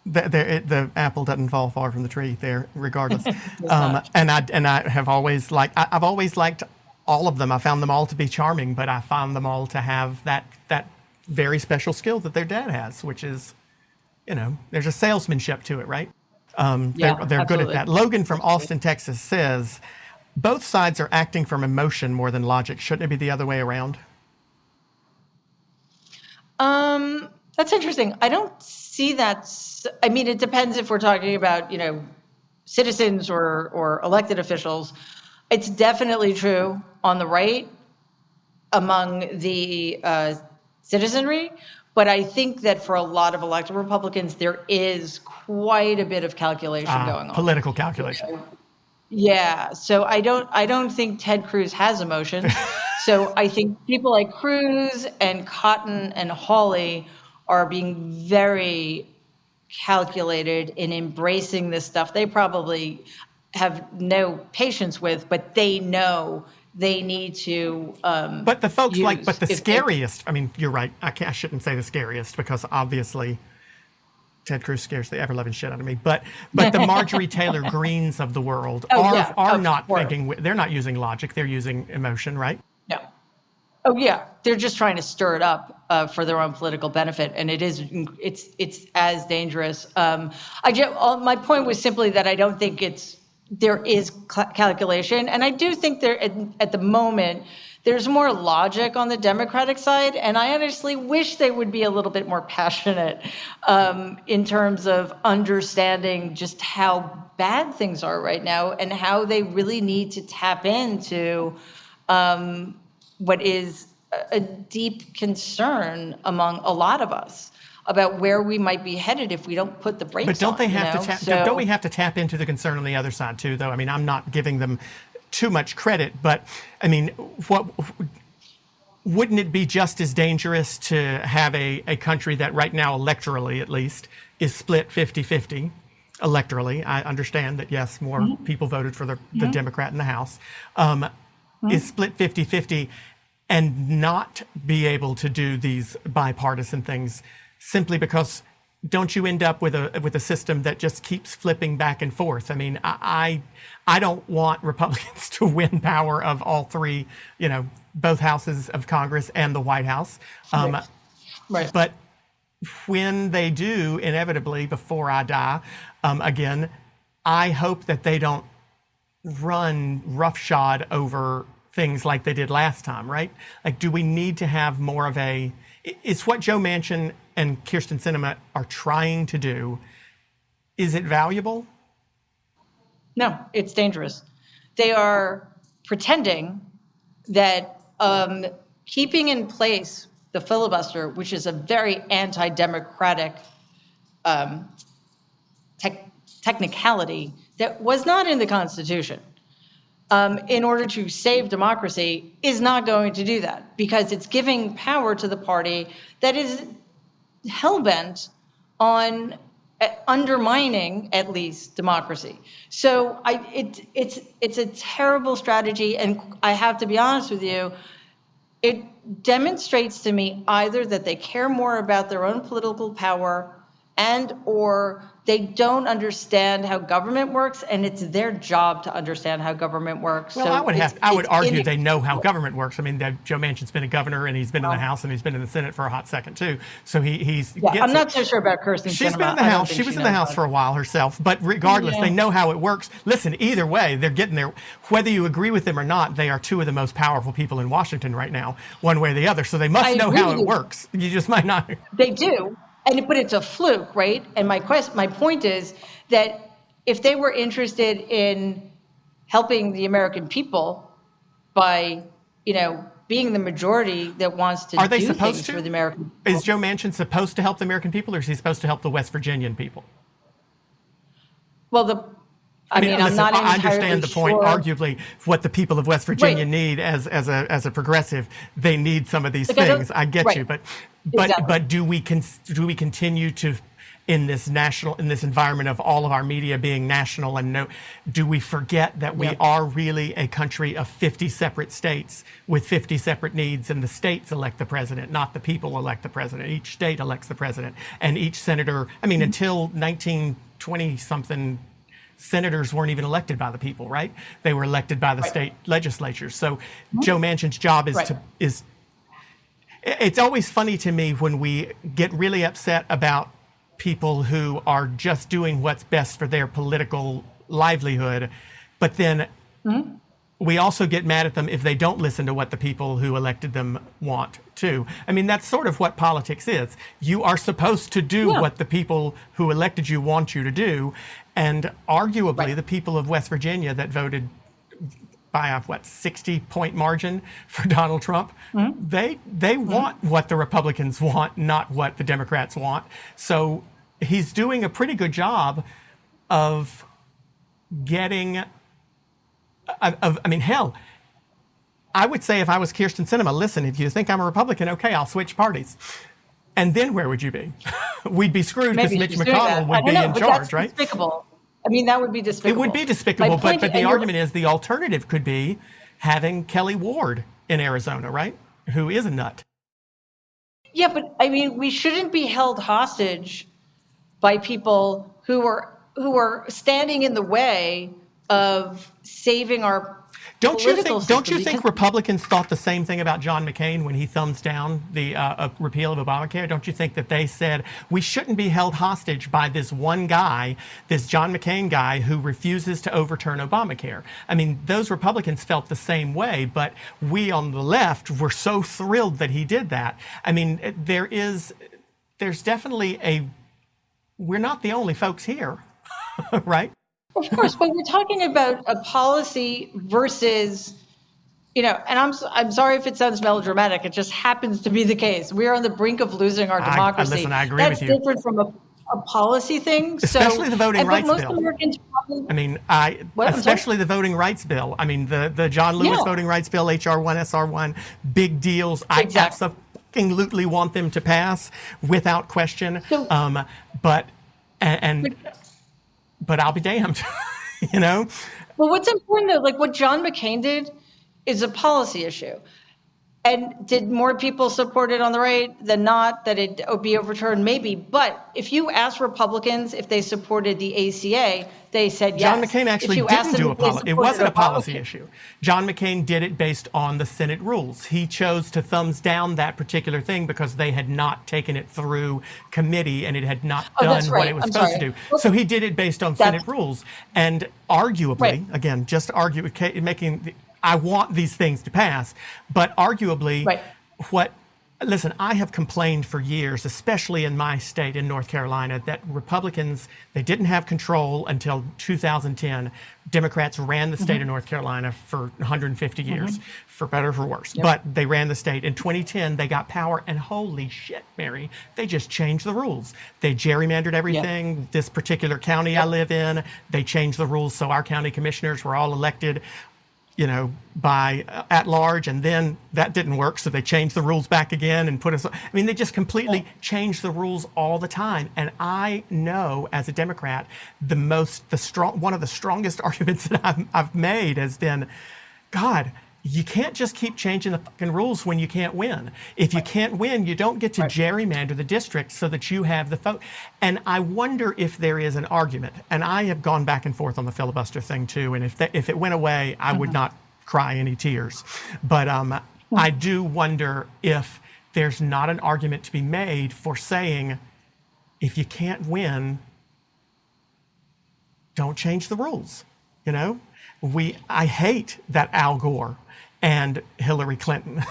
The apple doesn't fall far from the tree there, regardless. And I have always I've always liked all of them. I found them all to be charming, but I found them all to have that very special skill that their dad has, which is, there's a salesmanship to it, right? They're good at that. Logan from Austin, Texas says, both sides are acting from emotion more than logic. Shouldn't it be the other way around? That's interesting. I don't see that. I mean, it depends if we're talking about, citizens or elected officials. It's definitely true on the right among the citizenry, but I think that for a lot of elected Republicans, there is quite a bit of calculation going on. Political calculation. Yeah. So I don't think Ted Cruz has emotion. So I think people like Cruz and Cotton and Hawley are being very calculated in embracing this stuff. They probably have no patience with, but they know they need to. But the folks the scariest. I mean, you're right. I shouldn't say the scariest because obviously Ted Cruz scares the ever-loving shit out of me. But the Marjorie Taylor Greens of the world are not thinking. They're not using logic. They're using emotion, right? No. Oh yeah, they're just trying to stir it up for their own political benefit, and it's as dangerous. My point was simply that I don't think it's there is calculation. And I do think there, at the moment, there's more logic on the Democratic side. And I honestly wish they would be a little bit more passionate in terms of understanding just how bad things are right now and how they really need to tap into what is a deep concern among a lot of us about where we might be headed if we don't put the brakes on. But don't they have to don't we have to tap into the concern on the other side too, though? I mean, I'm not giving them too much credit, but I mean, wouldn't it be just as dangerous to have a country that right now, electorally at least, is split 50-50? Electorally, I understand that, yes, more people voted for the Democrat in the House, is split 50-50 and not be able to do these bipartisan things simply because don't you end up with a system that just keeps flipping back and forth? I mean, I don't want Republicans to win power of all three, both houses of Congress and the White House. Right. But when they do, inevitably, before I die, again, I hope that they don't run roughshod over things like they did last time, right? Like, do we need to have more of it's what Joe Manchin and Kyrsten Sinema are trying to do. Is it valuable? No, it's dangerous. They are pretending that keeping in place the filibuster, which is a very anti-democratic technicality that was not in the Constitution, in order to save democracy, is not going to do that because it's giving power to the party that is hell-bent on undermining at least democracy. So it's a terrible strategy, and I have to be honest with you, it demonstrates to me either that they care more about their own political power and or they don't understand how government works, and it's their job to understand how government works. Well, so I would argue they know how government works. I mean, Joe Manchin's been a governor, and he's been in the House, and he's been in the Senate for a hot second too. So he's. Yeah, I'm not so sure about Kyrsten Sinema. She's been in the House. She was in the House for a while herself. But regardless, they know how it works. Listen, either way, they're getting there. Whether you agree with them or not, they are two of the most powerful people in Washington right now, one way or the other. So they must know how it works. You just might not. They do. But it's a fluke, right? And my point is that if they were interested in helping the American people by, being the majority that wants to do things for the American people. Is Joe Manchin supposed to help the American people, or is he supposed to help the West Virginian people? Well, I'm not entirely I understand the point. sure. Arguably, what the people of West Virginia need as a progressive, they need some of these things. I get you, but do we continue to, in this environment of all of our media being national, and do we forget that we are really a country of 50 separate states with 50 separate needs, and the states elect the president, not the people elect the president. Each state elects the president, and each senator. I mean, until 1920 something. Senators weren't even elected by the people, right? They were elected by the state legislatures. So Joe Manchin's job is it's always funny to me when we get really upset about people who are just doing what's best for their political livelihood, but then we also get mad at them if they don't listen to what the people who elected them want too. I mean, that's sort of what politics is. You are supposed to do what the people who elected you want you to do. And arguably, the people of West Virginia that voted by a 60-point margin for Donald Trump, they want what the Republicans want, not what the Democrats want. So he's doing a pretty good job of getting. I mean, hell, I would say if I was Kyrsten Sinema, listen, if you think I'm a Republican, okay, I'll switch parties. And then where would you be? We'd be screwed because Mitch McConnell would be in charge, right? Despicable. I mean, that would be despicable. It would be despicable, but the argument is the alternative could be having Kelly Ward in Arizona, right? Who is a nut. Yeah, but I mean, we shouldn't be held hostage by people who are standing in the way of saving our Don't you political think? Don't system. you think Republicans thought the same thing about John McCain when he thumbs down the repeal of Obamacare? Don't you think that they said we shouldn't be held hostage by this one guy, this John McCain guy who refuses to overturn Obamacare? I mean, those Republicans felt the same way, but we on the left were so thrilled that he did that. I mean, there's definitely we're not the only folks here, right? Of course, but we're talking about a policy versus, and I'm sorry if it sounds melodramatic. It just happens to be the case. We are on the brink of losing our democracy. Listen, I agree That's with you. different from a policy thing. Especially the voting rights bill. Americans probably, I mean, What? especially the voting rights bill. I mean, the John Lewis voting rights bill, HR1, SR1, big deals. Exactly. I absolutely want them to pass without question. So, But I'll be damned, you know? Well, what's important though, like what John McCain did is a policy issue. And did more people support it on the right than not, that it would be overturned? Maybe. But if you ask Republicans if they supported the ACA, they said yes. John McCain actually didn't do a policy. It wasn't a policy issue. John McCain did it based on the Senate rules. He chose to thumbs down that particular thing because they had not taken it through committee and it had not done what it was supposed to do. So he did it based on Senate rules. And arguably, again, just argue, I want these things to pass, but arguably listen, I have complained for years, especially in my state in North Carolina, that Republicans, they didn't have control until 2010. Democrats ran the state of North Carolina for 150 years, for better or for worse, but they ran the state. In 2010, they got power and holy shit, Mary, they just changed the rules. They gerrymandered everything. This particular county I live in, they changed the rules so our county commissioners were all elected by at large, and then that didn't work, so they changed the rules back again and put us. I mean, they just completely change the rules all the time. And I know, as a Democrat, one of the strongest arguments that I've made has been, God, you can't just keep changing the fucking rules when you can't win. If you can't win, you don't get to gerrymander the district so that you have the vote. And I wonder if there is an argument. And I have gone back and forth on the filibuster thing too. And if it went away, I would not cry any tears. But I do wonder if there's not an argument to be made for saying, if you can't win, don't change the rules. I hate that Al Gore and Hillary Clinton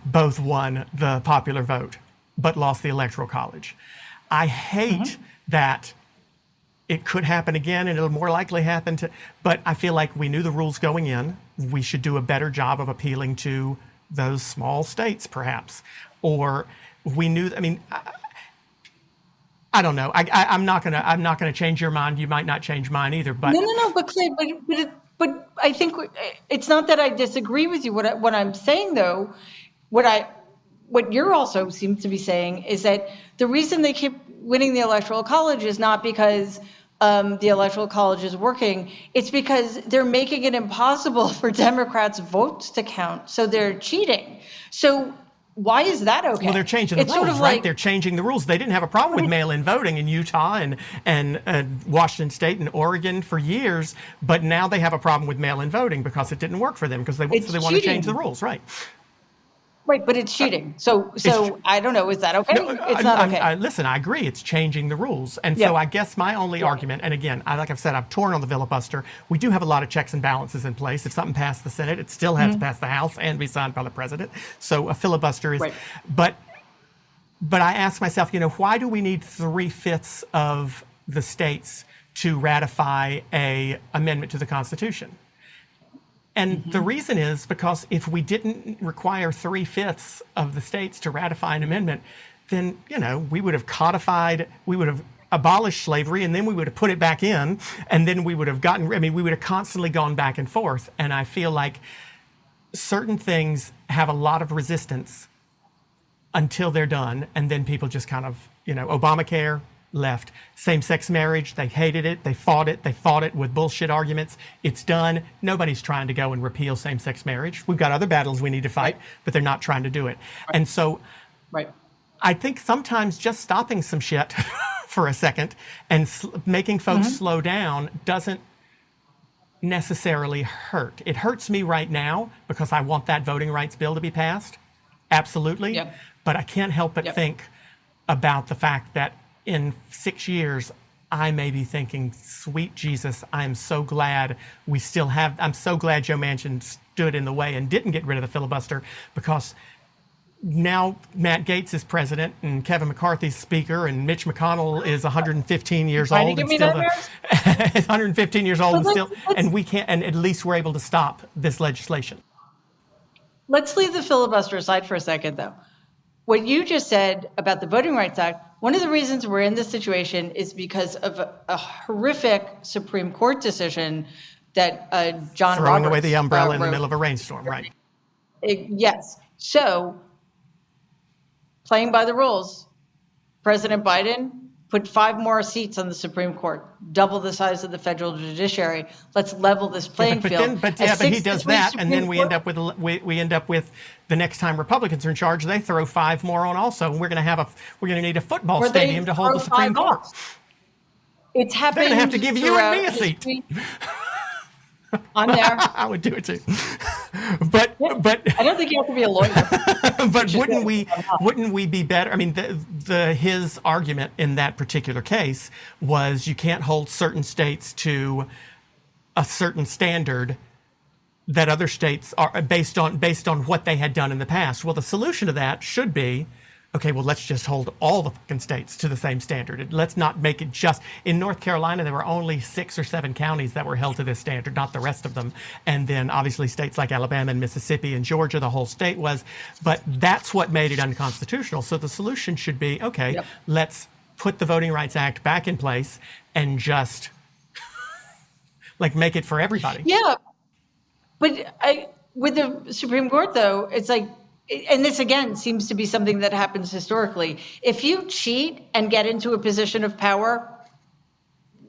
both won the popular vote, but lost the Electoral College. I hate that it could happen again, and it'll more likely happen but I feel like we knew the rules going in. We should do a better job of appealing to those small states, perhaps. Or we knew, I don't know. I'm not gonna change your mind. You might not change mine either. But no. But Clay, but I think it's not that I disagree with you. What I'm saying though, what you're also seem to be saying is that the reason they keep winning the Electoral College is not because the Electoral College is working. It's because they're making it impossible for Democrats' votes to count. So they're cheating. So why is that okay? Well, they're changing the rules, sort of right? They're changing the rules. They didn't have a problem with mail-in voting in Utah and Washington State and Oregon for years, but now they have a problem with mail-in voting because it didn't work for them because they want to change the rules, right? Right, but it's cheating. So I don't know. Is that okay? No, it's not okay. Listen, I agree. It's changing the rules. And so I guess my only argument, and again, like I've said, I'm torn on the filibuster. We do have a lot of checks and balances in place. If something passed the Senate, it still has to pass the House and be signed by the president. So a filibuster is, but I ask myself, why do we need 3/5 of the states to ratify a amendment to the Constitution? And the reason is because if we didn't require 3/5 of the states to ratify an amendment, then, we would have abolished slavery, and then we would have put it back in, and then we would have we would have constantly gone back and forth. And I feel like certain things have a lot of resistance until they're done, and then people just kind of, Obamacare, left. Same-sex marriage, they hated it, they fought it with bullshit arguments. It's done. Nobody's trying to go and repeal same-sex marriage. We've got other battles we need to fight, but they're not trying to do it. And so I think sometimes just stopping some shit for a second and making folks slow down doesn't necessarily hurt. It hurts me right now because I want that voting rights bill to be passed. Absolutely. Yep. But I can't help but think about the fact that in 6 years, I may be thinking, sweet Jesus, I'm so glad I'm so glad Joe Manchin stood in the way and didn't get rid of the filibuster, because now Matt Gaetz is president and Kevin McCarthy's speaker and Mitch McConnell is 115 years old and still 115 years old and still, and we can't, and at least we're able to stop this legislation. Let's leave the filibuster aside for a second, though. What you just said about the Voting Rights Act, one of the reasons we're in this situation is because of a horrific Supreme Court decision that John Throwing Roberts away the umbrella wrote. in the middle of a rainstorm, right? Yes. So, playing by the rules, President Biden put 5 more seats on the Supreme Court, double the size of the federal judiciary. Let's level this playing field. But he does that, and then we end up with the next time Republicans are in charge, they throw 5 more on also, and we're going to need a football stadium to hold the Supreme Court. It's happened. They're going to have to give you and me a seat. I'm there. I would do it too. But I don't think you have to be a lawyer. But wouldn't we be better? I mean, his argument in that particular case was you can't hold certain states to a certain standard that other states are based on what they had done in the past. Well, the solution to that should be, okay, well, let's just hold all the fucking states to the same standard. Let's not make it just... In North Carolina, there were only 6 or 7 counties that were held to this standard, not the rest of them. And then obviously states like Alabama and Mississippi and Georgia, the whole state was. But that's what made it unconstitutional. So the solution should be, okay, let's put the Voting Rights Act back in place and just like make it for everybody. Yeah. But with the Supreme Court, though, it's like, and this, again, seems to be something that happens historically. If you cheat and get into a position of power,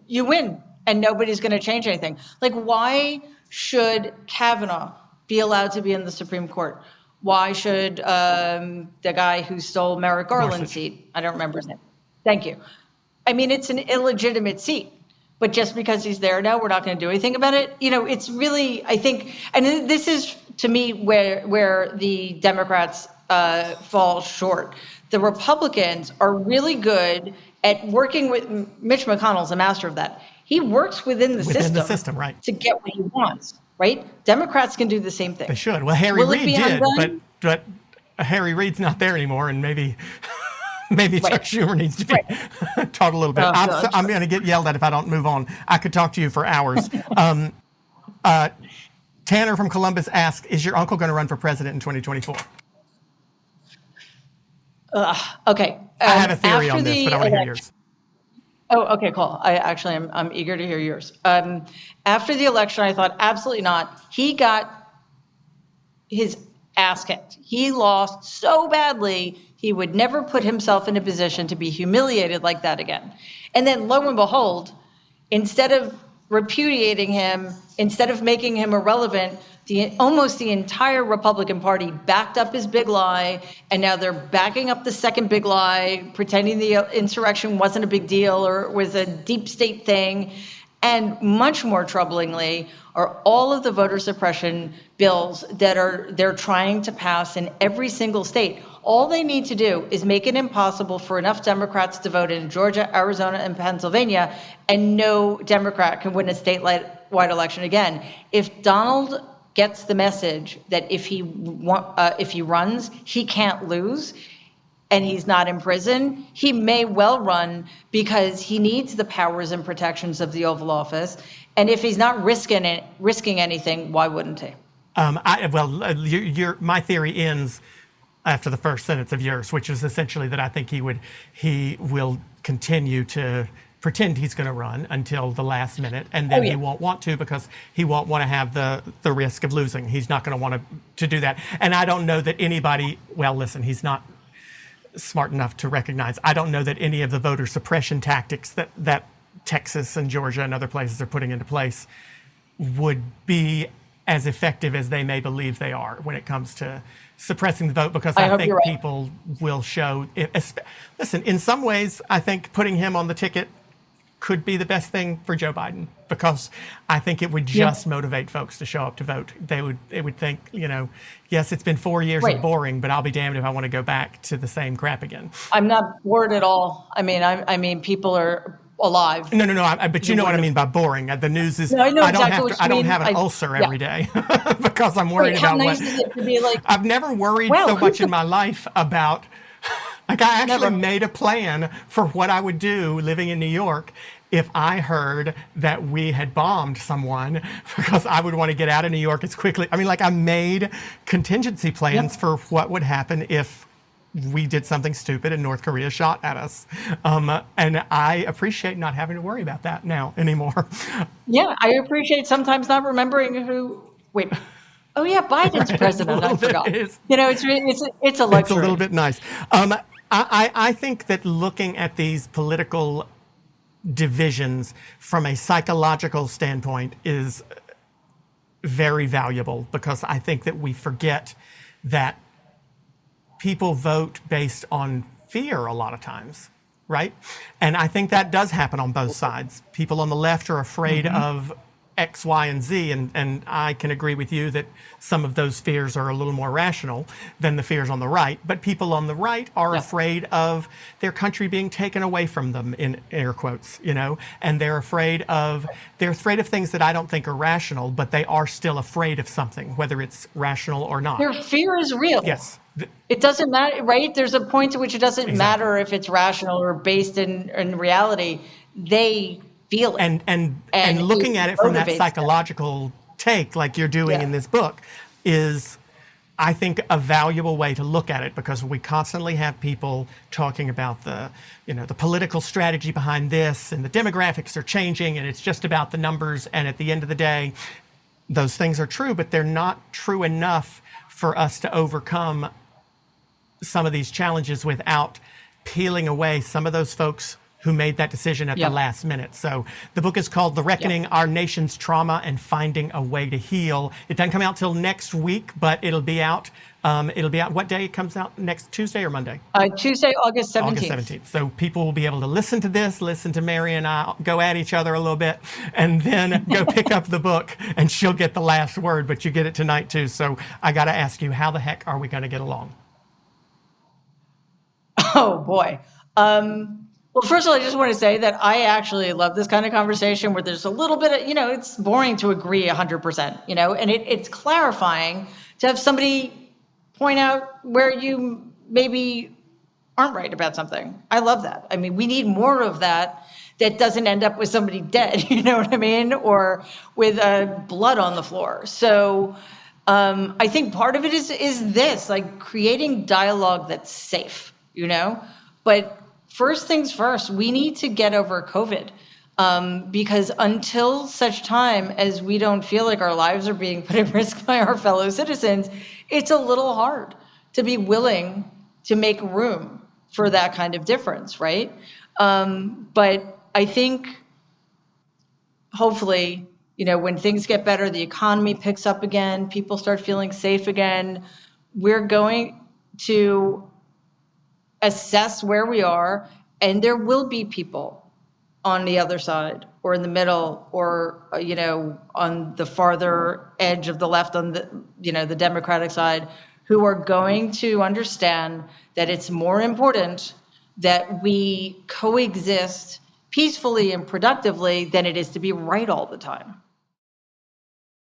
you win, and nobody's going to change anything. Like, why should Kavanaugh be allowed to be in the Supreme Court? Why should the guy who stole Merrick Garland's seat? I don't remember his name. Thank you. I mean, it's an illegitimate seat. But just because he's there now, we're not going to do anything about it. You know, it's really, I think, and this is, to me, where the Democrats fall short. The Republicans are really good at working with... Mitch McConnell's a master of that. He works within the system right, to get what he wants, right? Democrats can do the same thing. They should. Well, Harry Reid did, but Harry Reid's not there anymore, and maybe Chuck Schumer needs to be taught a little bit. I'm going to get yelled at if I don't move on. I could talk to you for hours. Tanner from Columbus asked, is your uncle going to run for president in 2024? Okay. I have a theory on this, but I want to hear yours. Oh, okay, cool. I'm eager to hear yours. After the election, I thought absolutely not. He got his ass kicked. He lost so badly, he would never put himself in a position to be humiliated like that again. And then lo and behold, instead of repudiating him, instead of making him irrelevant, almost the entire Republican Party backed up his big lie, and now they're backing up the second big lie, pretending the insurrection wasn't a big deal or was a deep state thing. And much more troublingly are all of the voter suppression bills that they're trying to pass in every single state. All they need to do is make it impossible for enough Democrats to vote in Georgia, Arizona, and Pennsylvania, and no Democrat can win a statewide election again. If Donald gets the message that if he runs, he can't lose, and he's not in prison, he may well run because he needs the powers and protections of the Oval Office. And if he's not risking anything, why wouldn't he? My theory ends after the first sentence of yours, which is essentially that I think he will continue to pretend he's going to run until the last minute, and then he won't want to because he won't want to have the risk of losing. He's not going to want to do that. And I don't know that anybody, he's not smart enough to recognize, I don't know that any of the voter suppression tactics that Texas and Georgia and other places are putting into place would be as effective as they may believe they are when it comes to suppressing the vote, because I think people will show. Listen, in some ways, I think putting him on the ticket could be the best thing for Joe Biden, because I think it would just motivate folks to show up to vote. They would think, yes, it's been 4 years of boring, but I'll be damned if I want to go back to the same crap again. I'm not bored at all. I mean, people are alive. No. But you know what I mean by boring. The news is I don't have an ulcer every day because I'm worried about nice is it to be like, I've never worried so much in my life about. Like, I actually made a plan for what I would do living in New York if I heard that we had bombed someone, because I would want to get out of New York as quickly. I mean, like, I made contingency plans for what would happen if we did something stupid and North Korea shot at us. And I appreciate not having to worry about that now anymore. Yeah, I appreciate sometimes not remembering wait. Oh yeah, Biden's president. I forgot. It's a luxury. It's a little bit nice. I think that looking at these political divisions from a psychological standpoint is very valuable, because I think that we forget that people vote based on fear a lot of times, right? And I think that does happen on both sides. People on the left are afraid of X, Y, and Z, and I can agree with you that some of those fears are a little more rational than the fears on the right. But people on the right are afraid of their country being taken away from them, in air quotes, and they're afraid of things that I don't think are rational, but they are still afraid of something, whether it's rational or not. Their fear is real. Yes. It doesn't matter, right? There's a point to which it doesn't matter if it's rational or based in reality. They feel it. And looking at it from that psychological take, like you're doing in this book, is, I think, a valuable way to look at it, because we constantly have people talking about the political strategy behind this, and the demographics are changing, and it's just about the numbers. And at the end of the day, those things are true, but they're not true enough for us to overcome some of these challenges without peeling away some of those folks who made that decision at the last minute. So the book is called The Reckoning, Our Nation's Trauma and Finding a Way to Heal. It doesn't come out till next week, but it'll be out. What day it comes out? Next Tuesday or Monday? Tuesday, August 17th. August 17th. So people will be able to listen to Mary and I go at each other a little bit, and then go pick up the book, and she'll get the last word, but you get it tonight too. So I got to ask you, how the heck are we going to get along? Oh boy. Well, first of all, I just want to say that I actually love this kind of conversation where there's a little bit of, it's boring to agree 100%, and it's clarifying to have somebody point out where you maybe aren't right about something. I love that. I mean, we need more of that doesn't end up with somebody dead, you know what I mean? Or with blood on the floor. So I think part of it is this, like, creating dialogue that's safe, but first things first, we need to get over COVID, because until such time as we don't feel like our lives are being put at risk by our fellow citizens, it's a little hard to be willing to make room for that kind of difference, right? But I think hopefully, when things get better, the economy picks up again, people start feeling safe again, we're going to assess where we are, and there will be people on the other side, or in the middle, or on the farther edge of the left, on the Democratic side, who are going to understand that it's more important that we coexist peacefully and productively than it is to be right all the time.